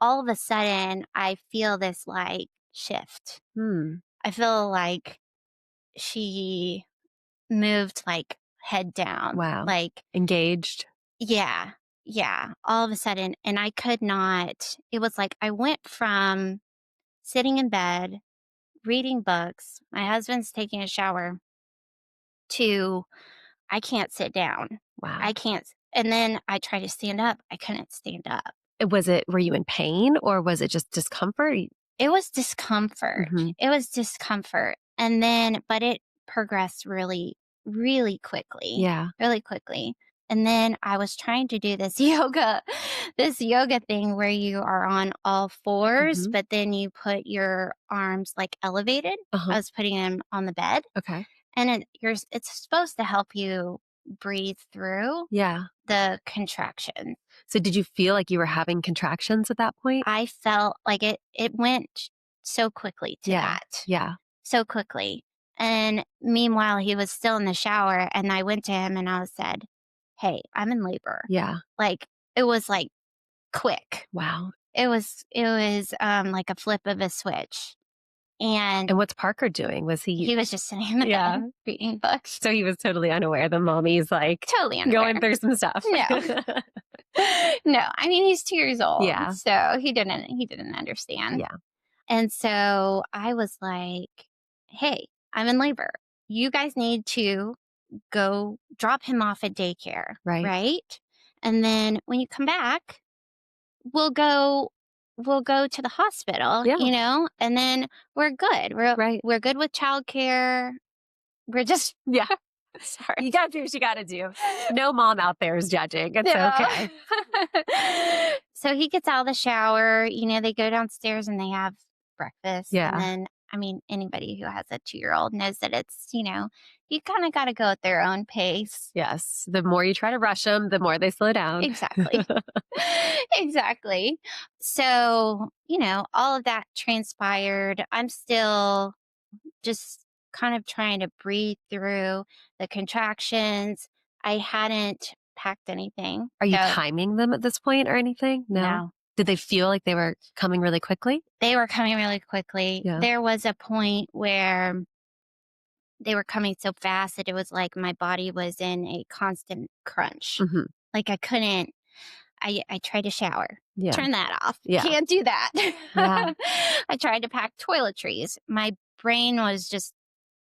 Speaker 2: all of a sudden I feel this like shift.
Speaker 1: Hmm.
Speaker 2: I feel like she moved like head down.
Speaker 1: Wow.
Speaker 2: Like,
Speaker 1: Engaged.
Speaker 2: yeah, yeah, all of a sudden. And I could not, it was like I went from sitting in bed, reading books, my husband's taking a shower, to I can't sit down. I
Speaker 1: Wow.
Speaker 2: can't. And then I tried to stand up. I couldn't stand up.
Speaker 1: Were you in pain or was it just discomfort?
Speaker 2: It was discomfort.
Speaker 1: Mhm.
Speaker 2: It was discomfort. And then, but it progressed really,
Speaker 1: Yeah.
Speaker 2: really quickly. And then I was trying to do this yoga thing where you are on all fours,
Speaker 1: Mhm.
Speaker 2: but then you put your arms like elevated. I
Speaker 1: Uh-huh.
Speaker 2: was putting them on the bed,
Speaker 1: Okay.
Speaker 2: and it's supposed to help you breathe through
Speaker 1: Yeah.
Speaker 2: the contraction.
Speaker 1: So did you feel like you were having contractions at that point?
Speaker 2: I felt like it went so quickly to
Speaker 1: Yeah.
Speaker 2: that.
Speaker 1: Yeah.
Speaker 2: So quickly. And meanwhile, he was still in the shower, and I went to him and I said, "Hey, I'm in labor."
Speaker 1: Yeah.
Speaker 2: Like, it was like quick.
Speaker 1: Wow.
Speaker 2: It was like a flip of a switch. And
Speaker 1: And what's Parker doing? Was he
Speaker 2: he was just sitting in the
Speaker 1: Yeah.
Speaker 2: bed reading books.
Speaker 1: So he was totally unaware the mommy's like
Speaker 2: Totally
Speaker 1: going
Speaker 2: unaware.
Speaker 1: through some stuff.
Speaker 2: No. No, I mean, he's 2 years old,
Speaker 1: Yeah.
Speaker 2: so he didn't understand.
Speaker 1: Yeah.
Speaker 2: And so I was like, "Hey, I'm in labor. You guys need to go drop him off at daycare,
Speaker 1: Right.
Speaker 2: right? And then when you come back, we'll go we'll go to the hospital,
Speaker 1: Yeah.
Speaker 2: and then we're good. We're
Speaker 1: Right.
Speaker 2: we're good with childcare. We're just
Speaker 1: Yeah.
Speaker 2: sorry.
Speaker 1: You gotta do what you gotta do. No mom out there is judging. It's
Speaker 2: No.
Speaker 1: okay.
Speaker 2: So he gets out of the shower, they go downstairs and they have breakfast. And
Speaker 1: Yeah.
Speaker 2: then, I mean, anybody who has a 2-year-old knows that you kind of got to go at their own pace.
Speaker 1: Yes. The more you try to rush them, the more they slow down.
Speaker 2: Exactly. Exactly. So, all of that transpired. I'm still just kind of trying to breathe through the contractions. I hadn't packed anything.
Speaker 1: Are you
Speaker 2: So,
Speaker 1: timing them at this point or anything? No.
Speaker 2: no.
Speaker 1: Did they feel like they were coming really quickly?
Speaker 2: They were coming really quickly.
Speaker 1: Yeah.
Speaker 2: There was a point where they were coming so fast that it was like my body was in a constant crunch.
Speaker 1: Mhm.
Speaker 2: Like I couldn't, I tried to shower.
Speaker 1: Yeah.
Speaker 2: Turn that off.
Speaker 1: Yeah.
Speaker 2: Can't do that.
Speaker 1: Yeah.
Speaker 2: I tried to pack toiletries. My brain was just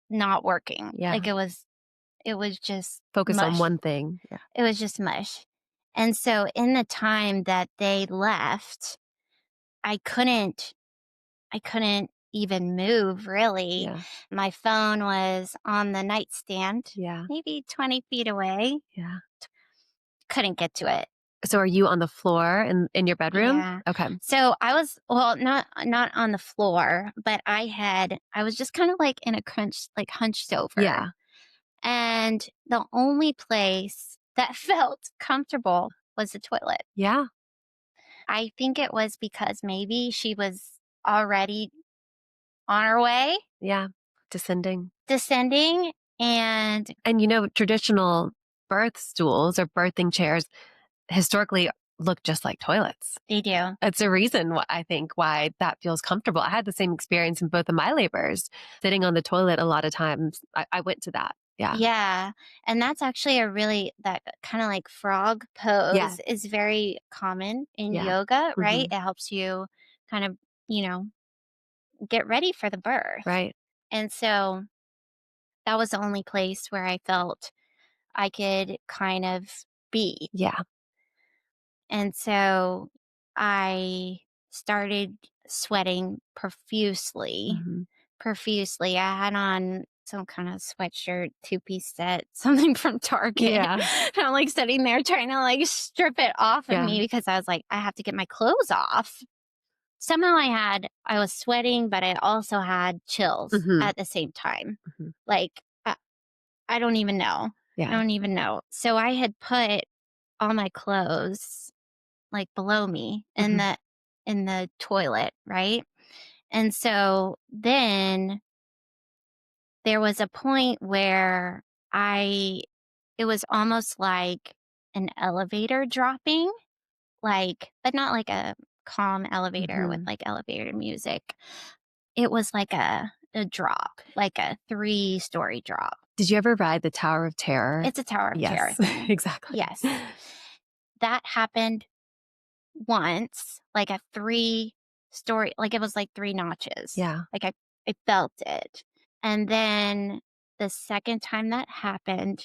Speaker 2: not working.
Speaker 1: Yeah.
Speaker 2: Like it was just
Speaker 1: Focus on
Speaker 2: mush.
Speaker 1: one thing. Yeah.
Speaker 2: It was just mush. And so in the time that they left, I couldn't I couldn't even move really.
Speaker 1: Yeah.
Speaker 2: My phone was on the nightstand,
Speaker 1: Yeah.
Speaker 2: maybe 20 feet away.
Speaker 1: Yeah.
Speaker 2: Couldn't get to it.
Speaker 1: So are you on the floor in your bedroom?
Speaker 2: Yeah.
Speaker 1: Okay.
Speaker 2: So I was, well, not on the floor, but I was just kind of like in a crunch, like hunched over.
Speaker 1: Yeah.
Speaker 2: And the only place that felt comfortable was the toilet.
Speaker 1: Yeah.
Speaker 2: I think it was because maybe she was already on her way,
Speaker 1: Yeah. Descending.
Speaker 2: descending, and
Speaker 1: And traditional birth stools or birthing chairs historically look just like toilets.
Speaker 2: they do.
Speaker 1: It's a reason why I think why that feels comfortable. I had the same experience in both of my labors. Sitting on the toilet a lot of times, I went to that. Yeah.
Speaker 2: Yeah. And that's actually that kind of like frog
Speaker 1: Yeah.
Speaker 2: pose is very common in
Speaker 1: Yeah.
Speaker 2: yoga, right?
Speaker 1: Hmm.
Speaker 2: It helps you kind of, you know, get ready for the birth.
Speaker 1: Right.
Speaker 2: And so that was the only place where I felt I could kind of be.
Speaker 1: Yeah.
Speaker 2: And so I started sweating profusely.
Speaker 1: Hmm.
Speaker 2: Profusely. I had on some kind of sweatshirt, two-piece set, something from Target.
Speaker 1: Yeah.
Speaker 2: And I'm like sitting there trying to like strip it off of
Speaker 1: Yeah.
Speaker 2: me because I was like, I have to get my clothes off. Somehow I was sweating, but I also had chills
Speaker 1: Hmm.
Speaker 2: at the same time.
Speaker 1: Hmm.
Speaker 2: Like, I don't even know. I
Speaker 1: Yeah.
Speaker 2: don't even know. So I had put all my clothes like below me
Speaker 1: Hmm.
Speaker 2: in the toilet, right? And so then there was a point where I it was almost like an elevator dropping, like but not like a calm elevator with
Speaker 1: Hmm.
Speaker 2: like elevator music. It was like a drop, like a 3-story drop.
Speaker 1: Did you ever ride the Tower of Terror?
Speaker 2: It's a Tower of Terror
Speaker 1: Yes,
Speaker 2: thing.
Speaker 1: exactly.
Speaker 2: Yes. That happened once, like a 3-story, like it was like 3 notches.
Speaker 1: Yeah.
Speaker 2: Like I felt it. And then the second time that happened,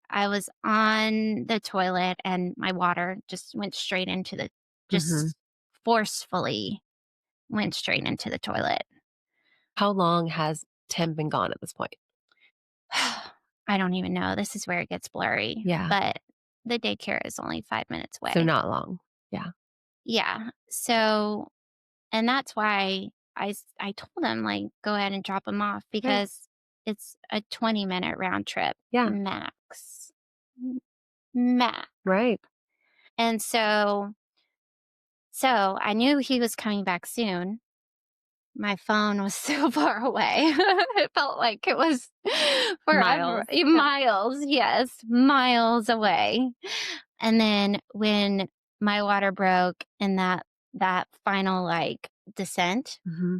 Speaker 2: I was on the toilet and my water just went straight into
Speaker 1: Hmm.
Speaker 2: just forcefully went straight into the toilet.
Speaker 1: How long has Tim been gone at this point?
Speaker 2: I don't even know. This is where it gets blurry,
Speaker 1: Yeah.
Speaker 2: but the daycare is only 5 minutes
Speaker 1: So
Speaker 2: away.
Speaker 1: not long. Yeah.
Speaker 2: Yeah. So, and that's why I told him, like, go ahead and drop him off
Speaker 1: Right.
Speaker 2: because it's a 20-minute round trip
Speaker 1: Yeah.
Speaker 2: max. Max.
Speaker 1: Right.
Speaker 2: And so I knew he was coming back soon. My phone was so far away. It felt like it was forever.
Speaker 1: Miles. Yeah.
Speaker 2: Miles, yes, miles away. And then when my water broke in that final like descent,
Speaker 1: Hmm.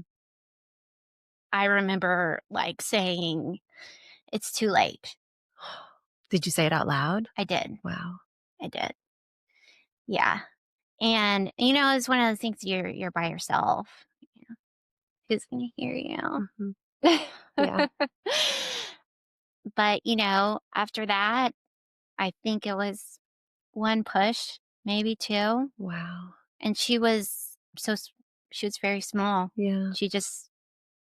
Speaker 2: I remember like saying, "It's too late."
Speaker 1: Did you say it out loud?
Speaker 2: I did.
Speaker 1: Wow.
Speaker 2: I did. Yeah. And it's one of those things you're by yourself. You know, who's gonna hear you?
Speaker 1: Hmm. Yeah.
Speaker 2: But, after that, I think it was one push, maybe two,
Speaker 1: Wow.
Speaker 2: and she was very small.
Speaker 1: Yeah.
Speaker 2: She just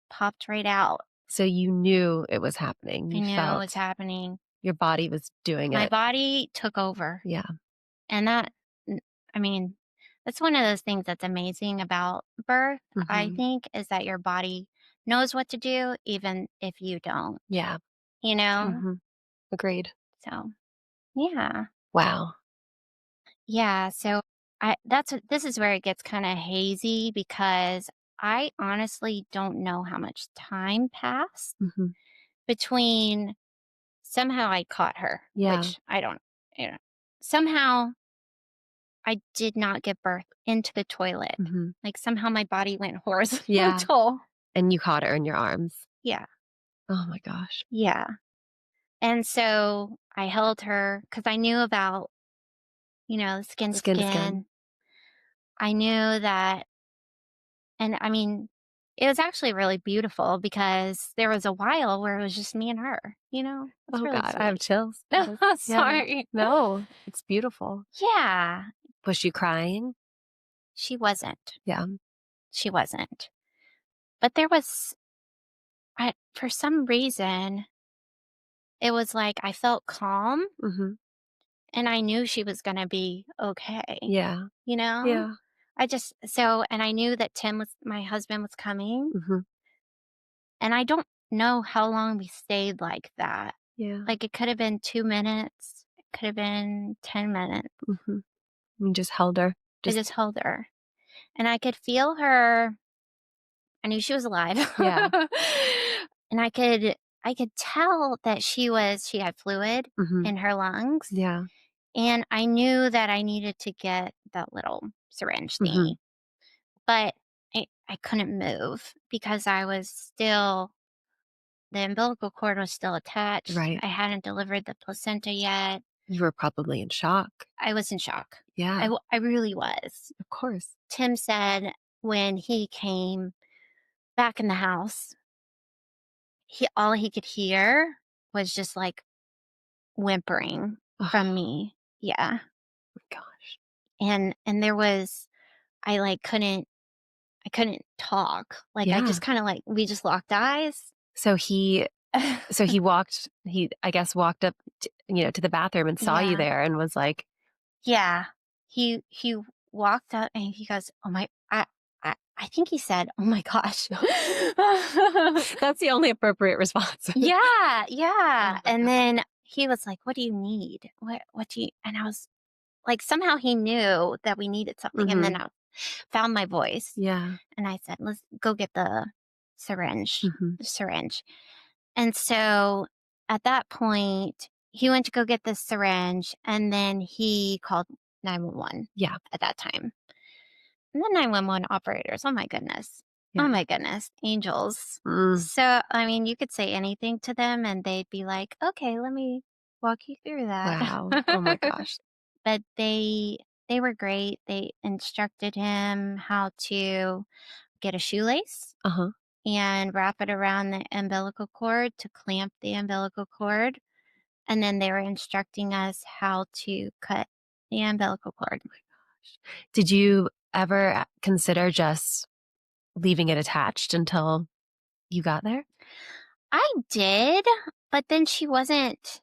Speaker 2: popped right out.
Speaker 1: So you knew it was happening.
Speaker 2: I
Speaker 1: You
Speaker 2: knew it was
Speaker 1: felt
Speaker 2: happening.
Speaker 1: your body was doing
Speaker 2: My
Speaker 1: it.
Speaker 2: body took over.
Speaker 1: Yeah.
Speaker 2: And n- I mean, that's one of those things that's amazing about birth, I
Speaker 1: Hmm.
Speaker 2: think, is that your body knows what to do even if you don't,
Speaker 1: Yeah.
Speaker 2: you know?
Speaker 1: Hmm. Agreed.
Speaker 2: So, yeah.
Speaker 1: Wow.
Speaker 2: Yeah, so this is where it gets kind of hazy because I honestly don't know how much time passed
Speaker 1: Hmm.
Speaker 2: between somehow I caught her,
Speaker 1: Yeah.
Speaker 2: which I don't, you know, somehow I did not give birth into the toilet.
Speaker 1: Hmm.
Speaker 2: Like somehow my body went
Speaker 1: Yeah.
Speaker 2: horizontal.
Speaker 1: And you caught her in your arms.
Speaker 2: Yeah,
Speaker 1: Oh my gosh.
Speaker 2: yeah. And so I held her because I knew about, skin to
Speaker 1: Skin to skin.
Speaker 2: skin. I knew that, and I mean, It was actually really beautiful because there was a while where it was just me and her, you know? It's
Speaker 1: Oh
Speaker 2: really
Speaker 1: god, I have
Speaker 2: sweet.
Speaker 1: chills.
Speaker 2: No,
Speaker 1: Yeah.
Speaker 2: sorry.
Speaker 1: No, it's beautiful.
Speaker 2: Yeah,
Speaker 1: Was she crying?
Speaker 2: she wasn't.
Speaker 1: Yeah.
Speaker 2: She wasn't. But there was for some reason, it was like I felt calm
Speaker 1: Mhm.
Speaker 2: and I knew she was gonna be okay,
Speaker 1: Yeah.
Speaker 2: you know?
Speaker 1: Yeah.
Speaker 2: And I knew that my husband was coming,
Speaker 1: Mhm.
Speaker 2: and I don't know how long we stayed like that.
Speaker 1: Yeah.
Speaker 2: Like, it could have been 2 minutes, it could have been 10 minutes.
Speaker 1: Mhm. You just held her.
Speaker 2: I
Speaker 1: Just
Speaker 2: just held her, and I could feel her. I knew she was alive.
Speaker 1: yeah.
Speaker 2: And I could tell that she had fluid
Speaker 1: Mhm.
Speaker 2: in her lungs,
Speaker 1: Yeah.
Speaker 2: and I knew that I needed to get that little syringe
Speaker 1: Mhm.
Speaker 2: thingy, but I couldn't move because the umbilical cord was still attached.
Speaker 1: Right.
Speaker 2: I hadn't delivered the placenta yet.
Speaker 1: You were probably in shock.
Speaker 2: I was in shock.
Speaker 1: Yeah,
Speaker 2: I really was.
Speaker 1: of course.
Speaker 2: Tim said when he came back in the house, all he could hear was just like whimpering from
Speaker 1: Oh
Speaker 2: me. Yeah.
Speaker 1: my gosh.
Speaker 2: And there was I like I couldn't talk. Like I
Speaker 1: Yeah.
Speaker 2: just kind of like we just locked eyes.
Speaker 1: So he I guess walked up to the bathroom and saw you
Speaker 2: Yeah.
Speaker 1: there and was like,
Speaker 2: Yeah. He walked up and he goes, "Oh my I think he said, "Oh my gosh."
Speaker 1: that's the only appropriate response.
Speaker 2: Yeah, yeah.
Speaker 1: Oh my
Speaker 2: And
Speaker 1: god.
Speaker 2: then he was like, "What do you need? What do you?" And I was like, somehow he knew that we needed something. And then
Speaker 1: Mhm.
Speaker 2: I found my voice
Speaker 1: Yeah.
Speaker 2: and I said, "Let's go get the syringe."
Speaker 1: Mhm.
Speaker 2: The syringe. And so at that point, he went to go get the syringe and then he called 911
Speaker 1: Yeah.
Speaker 2: at that time. And the 911 operators, oh my goodness.
Speaker 1: Yeah.
Speaker 2: Oh my goodness, angels.
Speaker 1: Mm.
Speaker 2: So, I mean, you could say anything to them and they'd be like, okay, let me walk you through that.
Speaker 1: Wow. Oh my gosh.
Speaker 2: But they were great. They instructed him how to get a shoelace
Speaker 1: Uh-huh.
Speaker 2: and wrap it around the umbilical cord to clamp the umbilical cord. And then they were instructing us how to cut the umbilical cord.
Speaker 1: Did you ever consider just leaving it attached until you got there?
Speaker 2: I did, but then she wasn't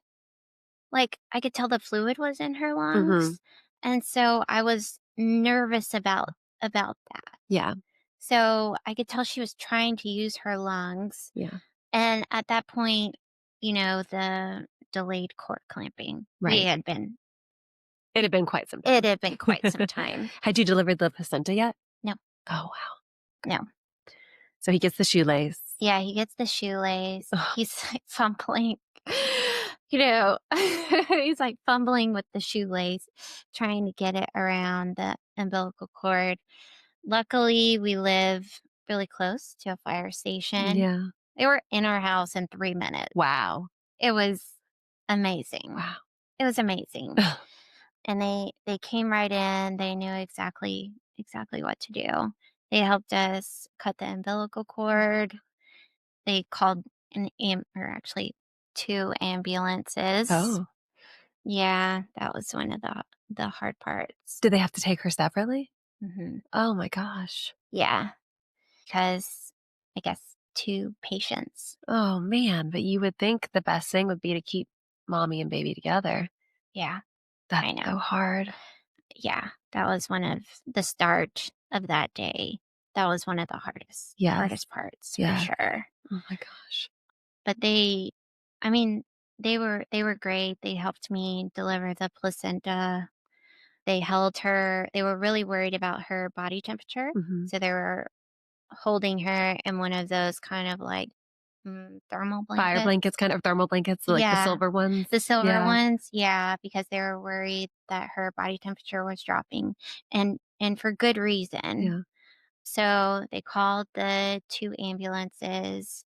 Speaker 2: like I could tell the fluid was in her
Speaker 1: Mhm.
Speaker 2: lungs. And so I was nervous about that.
Speaker 1: Yeah.
Speaker 2: So I could tell she was trying to use her lungs.
Speaker 1: Yeah.
Speaker 2: And at that point, the delayed cord clamping.
Speaker 1: Right. It had been quite some
Speaker 2: It
Speaker 1: time.
Speaker 2: had been quite some time.
Speaker 1: Had you delivered the placenta yet?
Speaker 2: No,
Speaker 1: Oh, wow.
Speaker 2: no.
Speaker 1: So he gets the shoelace.
Speaker 2: Yeah, he gets the shoelace.
Speaker 1: Ugh.
Speaker 2: He's like fumbling, he's like fumbling with the shoelace, trying to get it around the umbilical cord. Luckily, we live really close to a fire station.
Speaker 1: Yeah.
Speaker 2: They were in our house in 3 minutes.
Speaker 1: Wow.
Speaker 2: It was amazing.
Speaker 1: Wow.
Speaker 2: It was amazing. And they came right in. They knew exactly what to do. They helped us cut the umbilical cord. They called or actually 2 ambulances.
Speaker 1: Oh.
Speaker 2: Yeah, that was one of the hard parts.
Speaker 1: Did they have to take her separately?
Speaker 2: Mhm.
Speaker 1: Oh my gosh.
Speaker 2: Yeah, because I guess 2 patients.
Speaker 1: Oh man, but you would think the best thing would be to keep mommy and baby together.
Speaker 2: Yeah,
Speaker 1: That's
Speaker 2: I
Speaker 1: so
Speaker 2: know.
Speaker 1: hard.
Speaker 2: Yeah, that was one of the start of that day. That was one of the
Speaker 1: Yes.
Speaker 2: hardest parts for
Speaker 1: Yes.
Speaker 2: sure.
Speaker 1: Oh my gosh.
Speaker 2: But I mean, they were great. They helped me deliver the placenta. They held her. They were really worried about her body temperature.
Speaker 1: Mhm.
Speaker 2: So they were holding her in one of those kind of like thermal
Speaker 1: Fire
Speaker 2: blankets.
Speaker 1: blankets, kind of thermal blankets, like the
Speaker 2: Yeah,
Speaker 1: silver ones.
Speaker 2: the silver
Speaker 1: Yeah.
Speaker 2: ones. Yeah, because they were worried that her body temperature was dropping, and for good reason.
Speaker 1: Yeah.
Speaker 2: So they called the 2 ambulances.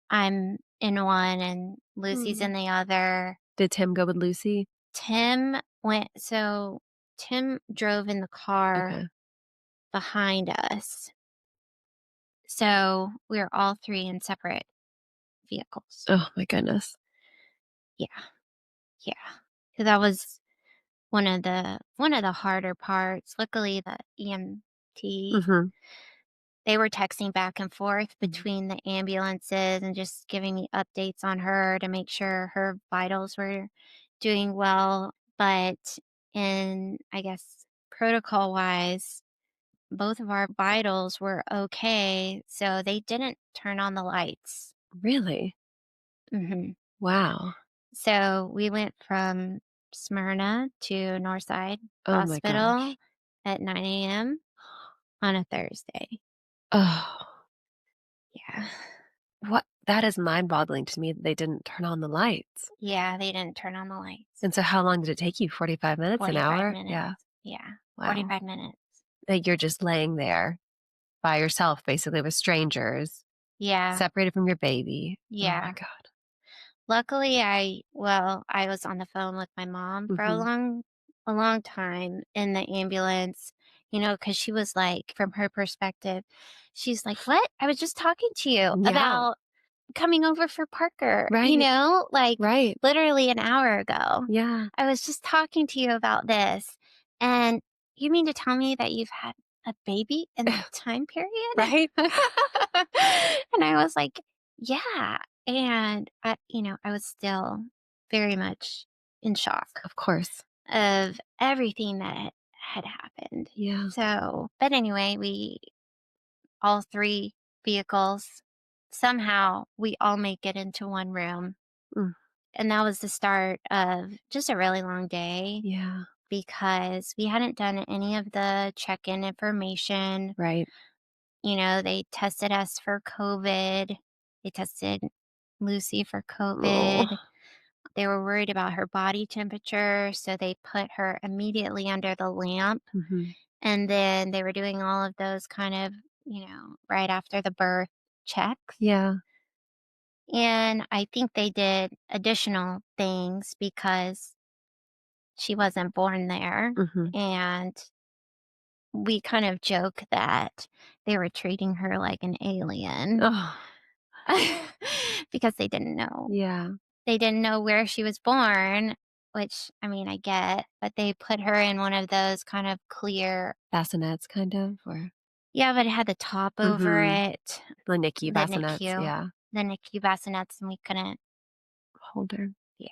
Speaker 2: I'm in one and Lucy's
Speaker 1: Mm.
Speaker 2: in the other.
Speaker 1: Did Tim go with Lucy?
Speaker 2: Tim drove in the car
Speaker 1: Okay.
Speaker 2: behind us. So we were all three in separate vehicles.
Speaker 1: Oh my goodness.
Speaker 2: Yeah. Yeah. So that was one of the harder parts. Luckily, the EMT,
Speaker 1: Mhm.
Speaker 2: they were texting back and forth
Speaker 1: Mhm.
Speaker 2: between the ambulances and just giving me updates on her to make sure her vitals were doing well. But in, I guess, protocol wise, both of our vitals were okay. So they didn't turn on the lights.
Speaker 1: Really?
Speaker 2: hmm
Speaker 1: Wow.
Speaker 2: So we went from Smyrna to Northside
Speaker 1: Oh my
Speaker 2: Hospital
Speaker 1: gosh.
Speaker 2: at 9 a.m. on a Thursday.
Speaker 1: Oh,
Speaker 2: Yeah.
Speaker 1: what that is mind-boggling to me that they didn't turn on the lights.
Speaker 2: Yeah, they didn't turn on the lights.
Speaker 1: And so how long did it take you? 45 minutes, an
Speaker 2: 45
Speaker 1: hour?
Speaker 2: minutes.
Speaker 1: Yeah.
Speaker 2: Yeah,
Speaker 1: Wow.
Speaker 2: 45 minutes.
Speaker 1: Like, you're just laying there by yourself, basically, with strangers,
Speaker 2: Yeah,
Speaker 1: separated from your baby. Oh my
Speaker 2: yeah.
Speaker 1: god.
Speaker 2: Luckily, I was on the phone with my mom for a
Speaker 1: Mhm.
Speaker 2: long time in the ambulance, because she was like, from her perspective, she's like, "What? I was just talking to you
Speaker 1: Yeah.
Speaker 2: about coming over for Parker,
Speaker 1: Right.
Speaker 2: like
Speaker 1: Right.
Speaker 2: literally an hour ago.
Speaker 1: Yeah.
Speaker 2: I was just talking to you about this. And you mean to tell me that you've had a baby in that time period?"
Speaker 1: Right?
Speaker 2: And I was like, yeah. And I was still very much in shock
Speaker 1: Of course.
Speaker 2: of everything that had happened.
Speaker 1: Yeah.
Speaker 2: So, but anyway, we all three vehicles. Somehow we all make it into one room.
Speaker 1: Mm.
Speaker 2: And that was the start of just a really long day
Speaker 1: Yeah.
Speaker 2: because we hadn't done any of the check in information.
Speaker 1: Right.
Speaker 2: They tested us for COVID, they tested Lucy for
Speaker 1: Oh.
Speaker 2: COVID. They were worried about her body temperature. So they put her immediately under the lamp.
Speaker 1: Mhm.
Speaker 2: And then they were doing all of those kind of, right after the birth checks.
Speaker 1: Yeah.
Speaker 2: And I think they did additional things because she wasn't born there.
Speaker 1: Mhm.
Speaker 2: And we kind of joke that they were treating her like an alien
Speaker 1: Oh.
Speaker 2: because they didn't know.
Speaker 1: Yeah.
Speaker 2: They didn't know where she was born, which I mean, I get, but they put her in one of those kind of clear,
Speaker 1: Bassinets, kind of, or
Speaker 2: yeah, but it had the top over
Speaker 1: Mhm.
Speaker 2: it,
Speaker 1: The NICU
Speaker 2: the
Speaker 1: bassinets,
Speaker 2: NICU,
Speaker 1: yeah.
Speaker 2: the NICU bassinets, and we couldn't,
Speaker 1: Holder.
Speaker 2: yeah.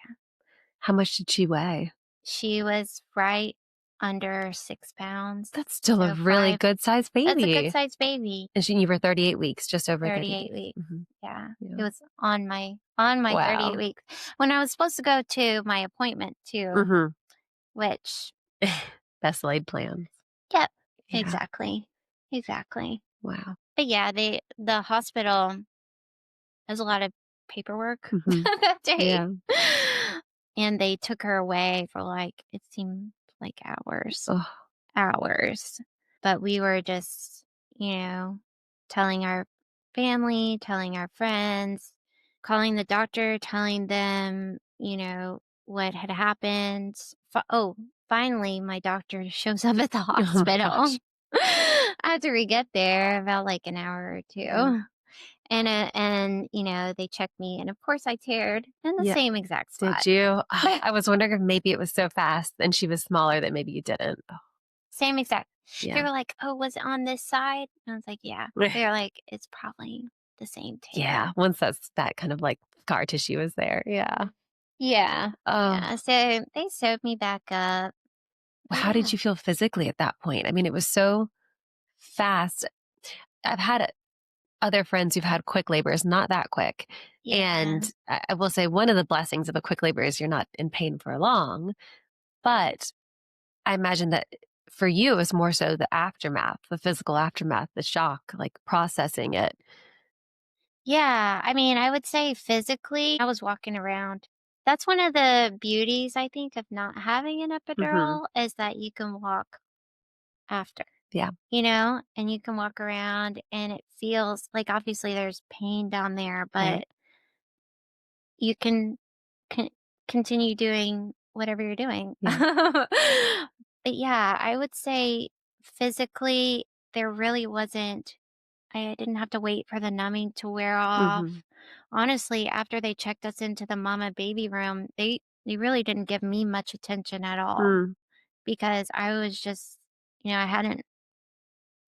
Speaker 1: How much did she weigh?
Speaker 2: She was right under 6 pounds.
Speaker 1: That's still a
Speaker 2: So
Speaker 1: really good-sized
Speaker 2: that's a good
Speaker 1: baby.
Speaker 2: sized baby.
Speaker 1: And you were 38 weeks, just over 38
Speaker 2: 38
Speaker 1: weeks.
Speaker 2: weeks.
Speaker 1: Mhm.
Speaker 2: Yeah.
Speaker 1: Yeah.
Speaker 2: It was on my 38
Speaker 1: Wow.
Speaker 2: weeks when I was supposed to go to my appointment too,
Speaker 1: Mhm.
Speaker 2: which,
Speaker 1: Best laid plans.
Speaker 2: yep,
Speaker 1: Yeah.
Speaker 2: exactly. Exactly.
Speaker 1: Wow.
Speaker 2: But yeah, the hospital has a lot of paperwork
Speaker 1: Mhm.
Speaker 2: that day.
Speaker 1: Yeah.
Speaker 2: And they took her away for like, it seemed like hours.
Speaker 1: Oh.
Speaker 2: Hours. But we were just, telling our family, telling our friends, calling the doctor, telling them, what had happened. Finally, my doctor shows up at the
Speaker 1: Oh my
Speaker 2: hospital
Speaker 1: gosh.
Speaker 2: after we get there, about like an hour or
Speaker 1: Yeah.
Speaker 2: two. And they checked me, and of course I teared in the
Speaker 1: Yeah.
Speaker 2: same exact spot.
Speaker 1: Did you? I was wondering if maybe it was so fast and she was smaller that maybe you didn't. Oh,
Speaker 2: Same exact. They
Speaker 1: yeah.
Speaker 2: were like, "Oh, was it on this side?" And I was like, "Yeah." They're like, "It's probably the same
Speaker 1: Yeah.
Speaker 2: tear."
Speaker 1: Once that kind of like scar tissue is there. Yeah.
Speaker 2: Yeah. Yeah.
Speaker 1: Oh,
Speaker 2: So they sewed me back up. But
Speaker 1: how did
Speaker 2: yeah.
Speaker 1: you feel physically at that point? I mean, it was so fast. I've had other friends who've had quick labors, not that quick.
Speaker 2: Yeah.
Speaker 1: And I will say one of the blessings of a quick labor is you're not in pain for long. But I imagine that for you, it was more so the aftermath, the physical aftermath, the shock, like processing it.
Speaker 2: Yeah. I mean, I would say physically, I was walking around. That's one of the beauties, I think, of not having an
Speaker 1: Hmm.
Speaker 2: epidural is that you can walk after,
Speaker 1: Yeah.
Speaker 2: and you can walk around and it feels like obviously there's pain down there,
Speaker 1: Right.
Speaker 2: but you can con- continue doing whatever you're doing.
Speaker 1: Yeah.
Speaker 2: But yeah, I would say physically, there really wasn't I didn't have to wait for the numbing to wear off.
Speaker 1: Mhm.
Speaker 2: Honestly, after they checked us into the mama baby room, they really didn't give me much attention at all
Speaker 1: Mm.
Speaker 2: because I was just, I hadn't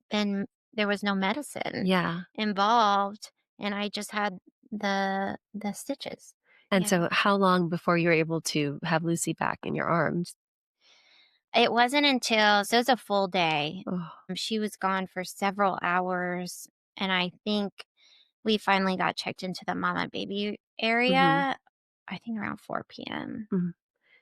Speaker 2: been there was no medicine
Speaker 1: Yeah.
Speaker 2: involved, and I just had the stitches.
Speaker 1: And
Speaker 2: Yeah.
Speaker 1: so how long before you were able to have Lucy back in your arms?
Speaker 2: It wasn't until so it was a full day.
Speaker 1: Oh.
Speaker 2: She was gone for several hours, and I think we finally got checked into the mama baby
Speaker 1: Mhm.
Speaker 2: area, I think around 4 p.m.
Speaker 1: Mhm. And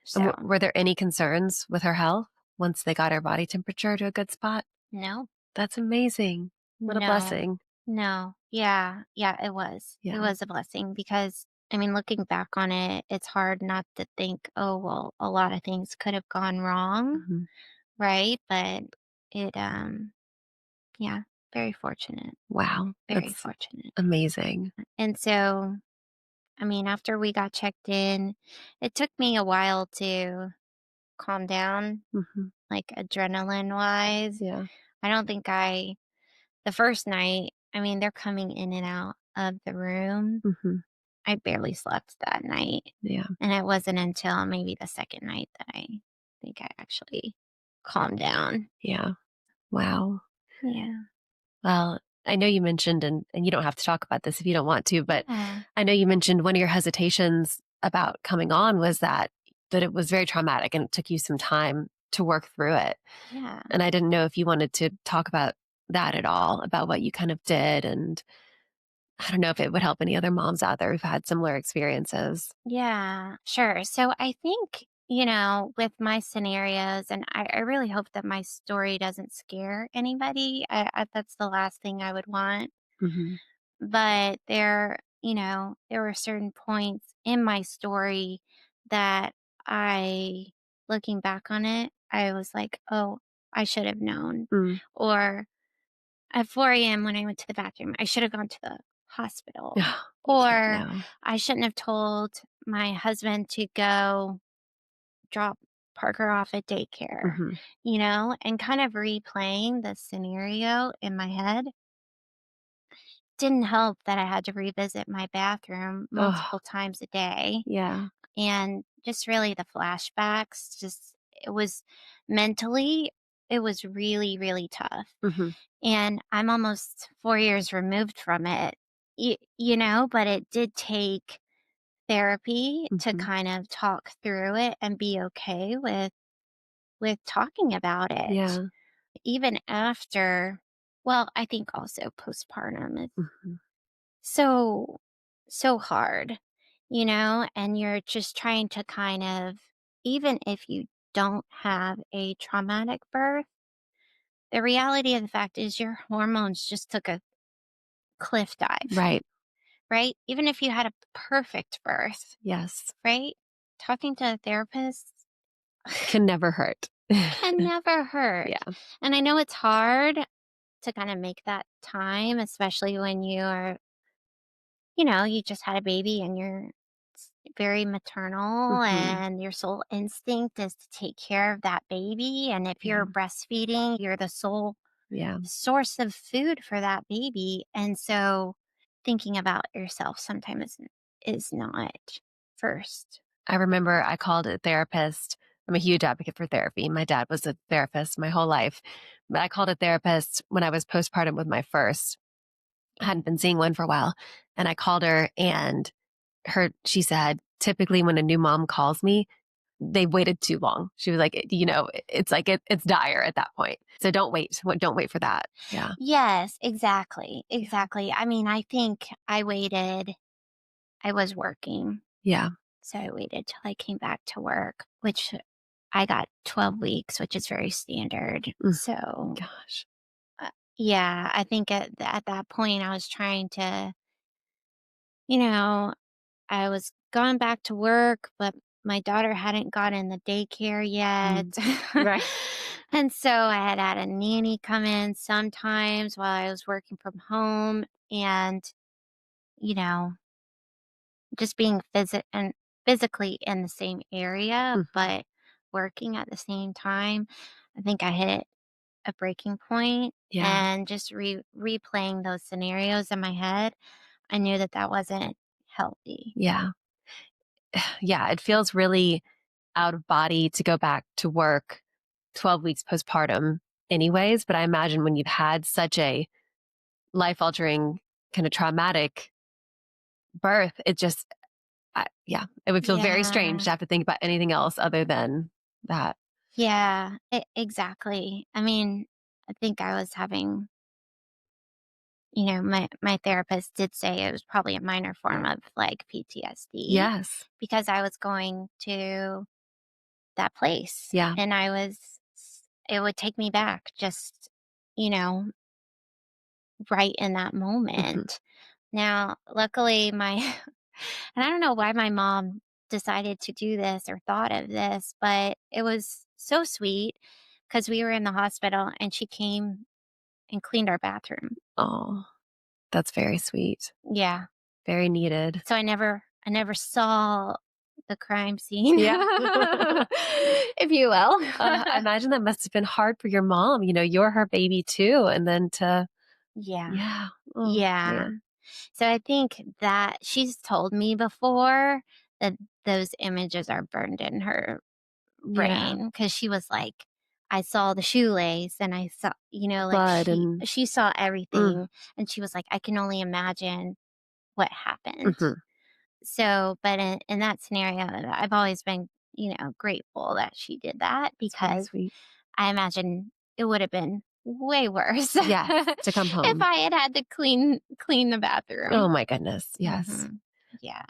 Speaker 2: So,
Speaker 1: were there any concerns with her health once they got her body temperature to a good spot?
Speaker 2: no,
Speaker 1: That's amazing. What a
Speaker 2: no,
Speaker 1: blessing.
Speaker 2: no. Yeah, yeah, it was. It
Speaker 1: Yeah.
Speaker 2: was a blessing because, I mean, looking back on it, it's hard not to think, oh, well, a lot of things could have gone wrong,
Speaker 1: Mhm.
Speaker 2: right? But it, yeah, very fortunate,
Speaker 1: Wow.
Speaker 2: very
Speaker 1: That's
Speaker 2: fortunate.
Speaker 1: amazing.
Speaker 2: And so, I mean, after we got checked in, it took me a while to calm down,
Speaker 1: Mhm.
Speaker 2: like adrenaline wise.
Speaker 1: Yeah.
Speaker 2: I don't think the first night, I mean, they're coming in and out of the room.
Speaker 1: Mhm.
Speaker 2: I barely slept that night.
Speaker 1: Yeah.
Speaker 2: And it wasn't until maybe the second night that I think I actually calmed down.
Speaker 1: Yeah. Wow.
Speaker 2: Yeah.
Speaker 1: Well, I know you mentioned, and you don't have to talk about this if you don't want to, but
Speaker 2: Yeah.
Speaker 1: I know you mentioned one of your hesitations about coming on was that it was very traumatic and it took you some time to work through it.
Speaker 2: Yeah.
Speaker 1: And I didn't know if you wanted to talk about that at all, about what you kind of did. And I don't know if it would help any other moms out there who've had similar experiences.
Speaker 2: Yeah, sure. So I think, with my scenarios, and I really hope that my story doesn't scare anybody. That's the last thing I would want.
Speaker 1: Hmm.
Speaker 2: But there were certain points in my story that looking back on it, I was like, oh, I should have known.
Speaker 1: Mm.
Speaker 2: Or at 4 a.m. when I went to the bathroom, I should have gone to the hospital.
Speaker 1: You can't
Speaker 2: Or
Speaker 1: know.
Speaker 2: I shouldn't have told my husband to go drop Parker off at daycare,
Speaker 1: Hmm.
Speaker 2: and kind of replaying the scenario in my head didn't help that I had to revisit my bathroom
Speaker 1: Oh,
Speaker 2: multiple times a day.
Speaker 1: yeah.
Speaker 2: And just really the flashbacks, it was mentally, it was really, really tough.
Speaker 1: Hmm.
Speaker 2: And I'm almost 4 years removed from it, but it did take therapy to
Speaker 1: Hmm.
Speaker 2: kind of talk through it and be okay with talking about it.
Speaker 1: Yeah.
Speaker 2: Even after, well, I think also postpartum is
Speaker 1: Hmm.
Speaker 2: so so hard, and you're just trying to kind of, even if you don't have a traumatic birth, the reality of the fact is your hormones just took a cliff dive,
Speaker 1: Right.
Speaker 2: right? Even if you had a perfect birth,
Speaker 1: Yes.
Speaker 2: right? Talking to a therapist
Speaker 1: Can never hurt.
Speaker 2: can never hurt.
Speaker 1: Yeah.
Speaker 2: And I know it's hard to kind of make that time, especially when you just had a baby and you're very maternal
Speaker 1: Hmm.
Speaker 2: and your sole instinct is to take care of that baby. And if
Speaker 1: Yeah.
Speaker 2: you're breastfeeding, you're the sole
Speaker 1: Yeah.
Speaker 2: source of food for that baby. And so thinking about yourself sometimes is not first.
Speaker 1: I remember I called a therapist. I'm a huge advocate for therapy. My dad was a therapist my whole life. But I called a therapist when I was postpartum with my first. I hadn't been seeing one for a while. And I called her and she said, typically when a new mom calls me, they waited too long. She was like, it's like it's dire at that point. So don't wait. Don't wait for that. Yeah.
Speaker 2: Yes, exactly.
Speaker 1: Yeah.
Speaker 2: Exactly. I mean, I think I waited, I was working.
Speaker 1: Yeah.
Speaker 2: So I waited till I came back to work, which I got 12 weeks, which is very standard.
Speaker 1: Mm,
Speaker 2: So,
Speaker 1: gosh.
Speaker 2: uh, yeah, I think at that point I was trying to, you know, I was going back to work, but my daughter hadn't gotten the daycare yet.
Speaker 1: Mm, right.
Speaker 2: And so I had a nanny come in sometimes while I was working from home and, you know, just being physically in the same area,
Speaker 1: Mhm.
Speaker 2: but working at the same time. I think I hit a breaking point,
Speaker 1: Yeah.
Speaker 2: and just replaying those scenarios in my head, I knew that that wasn't healthy.
Speaker 1: Yeah. Yeah. It feels really out of body to go back to work 12 weeks postpartum, anyways. But I imagine when you've had such a life altering, kind of traumatic birth, it just, yeah, it would feel very strange
Speaker 2: Yeah.
Speaker 1: to have to think about anything else other than that.
Speaker 2: Yeah, exactly. I mean, I think I was having, my therapist did say it was probably a minor form of like PTSD
Speaker 1: Yes.
Speaker 2: because I was going to that place
Speaker 1: Yeah.
Speaker 2: and it would take me back just, you know, right in that
Speaker 1: Hmm.
Speaker 2: moment. Now, luckily, and I don't know why my mom decided to do this or thought of this, but it was so sweet because we were in the hospital and she came and cleaned our bathroom.
Speaker 1: Oh, that's very sweet.
Speaker 2: Yeah.
Speaker 1: Very needed.
Speaker 2: So I never saw the crime scene,
Speaker 1: Yeah.
Speaker 2: if you will.
Speaker 1: I imagine that must have been hard for your mom. You're her baby too. And then
Speaker 2: Yeah.
Speaker 1: yeah. Oh,
Speaker 2: Yeah.
Speaker 1: man.
Speaker 2: So I think that she's told me before that those images are burned in her
Speaker 1: Yeah.
Speaker 2: brain because she was like, I saw the shoelace and I saw, like
Speaker 1: Blood
Speaker 2: she
Speaker 1: and,
Speaker 2: she saw
Speaker 1: mm,
Speaker 2: everything and she was like, I can only imagine what happened.
Speaker 1: mhm.
Speaker 2: So, but in that scenario, I've always been, grateful that she did that
Speaker 1: It's very
Speaker 2: because
Speaker 1: sweet.
Speaker 2: I imagine it would have been way worse
Speaker 1: Yes. To come
Speaker 2: if
Speaker 1: home.
Speaker 2: I had to clean the bathroom.
Speaker 1: Oh my goodness. Yes.
Speaker 2: Hmm. Yeah.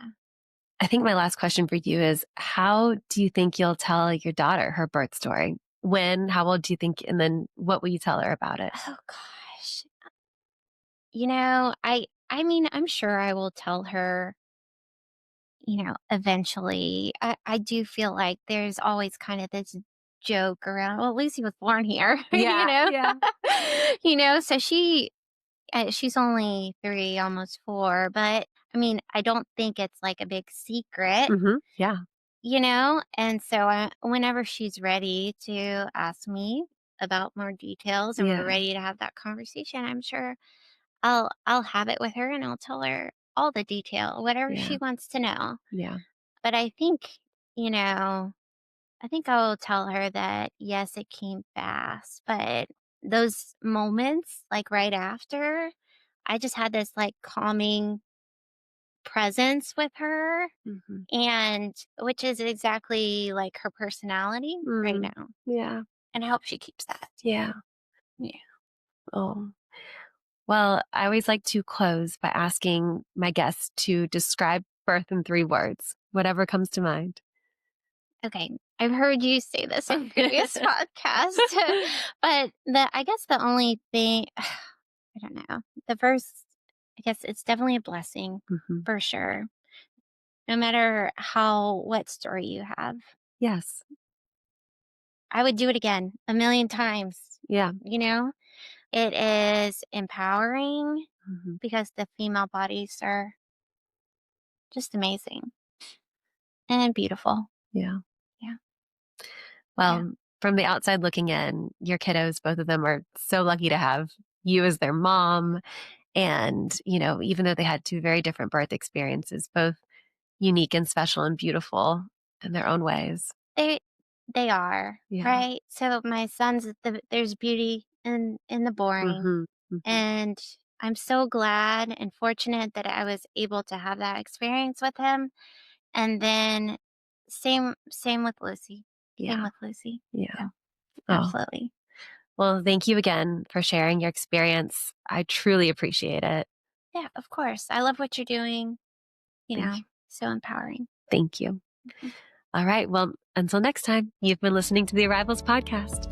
Speaker 1: I think my last question for you is, how do you think you'll tell your daughter her birth story? When, how old do you think, and then what will you tell her about it?
Speaker 2: Oh gosh. I mean, I'm sure I will tell her, eventually. I do feel like there's always kind of this joke around, well, Lucy was born here,
Speaker 1: Yeah. Yeah.
Speaker 2: So she's only 3, almost 4, but I mean, I don't think it's like a big secret,
Speaker 1: Yeah.
Speaker 2: And so whenever she's ready to ask me about more details and we're
Speaker 1: Yeah.
Speaker 2: ready to have that conversation, I'm sure I'll have it with her and I'll tell her all the detail, whatever
Speaker 1: Yeah.
Speaker 2: she wants to know.
Speaker 1: Yeah.
Speaker 2: But you know, I think I will tell her that yes, it came fast, but those moments like right after, I just had this like calming presence with her,
Speaker 1: Hmm.
Speaker 2: and which is exactly like her personality right
Speaker 1: Mm.
Speaker 2: now.
Speaker 1: Yeah.
Speaker 2: And I hope she keeps that.
Speaker 1: Yeah.
Speaker 2: Yeah.
Speaker 1: Oh. Well, I always like to close by asking my guests to describe birth in 3 words, whatever comes to mind.
Speaker 2: Okay. I've heard you say this in previous podcasts, but I guess the only thing I don't know. The first, I guess it's definitely a blessing
Speaker 1: Hmm.
Speaker 2: for sure. No matter what story you have,
Speaker 1: Yes.
Speaker 2: I would do it again a million times.
Speaker 1: Yeah.
Speaker 2: You know, it is empowering
Speaker 1: Hmm.
Speaker 2: because the female bodies are just amazing and beautiful.
Speaker 1: Yeah.
Speaker 2: Yeah. Yeah.
Speaker 1: Well, from the outside looking in, your kiddos, both of them are so lucky to have you as their mom. And, even though they had 2 very different birth experiences, both unique and special and beautiful in their own ways.
Speaker 2: They they are,
Speaker 1: Yeah.
Speaker 2: right? So my son's there's beauty in the boring.
Speaker 1: Hmm. Hmm.
Speaker 2: And I'm so glad and fortunate that I was able to have that experience with him. And then same with Lucy. Same
Speaker 1: Yeah.
Speaker 2: with Lucy.
Speaker 1: Yeah.
Speaker 2: So
Speaker 1: Oh,
Speaker 2: absolutely.
Speaker 1: well, thank you again for sharing your experience. I truly appreciate it.
Speaker 2: Yeah, of course. I love what you're doing,
Speaker 1: Thank you.
Speaker 2: so empowering.
Speaker 1: Thank you.
Speaker 2: Mhm.
Speaker 1: All right. Well, until next time, you've been listening to the Arrivals Podcast.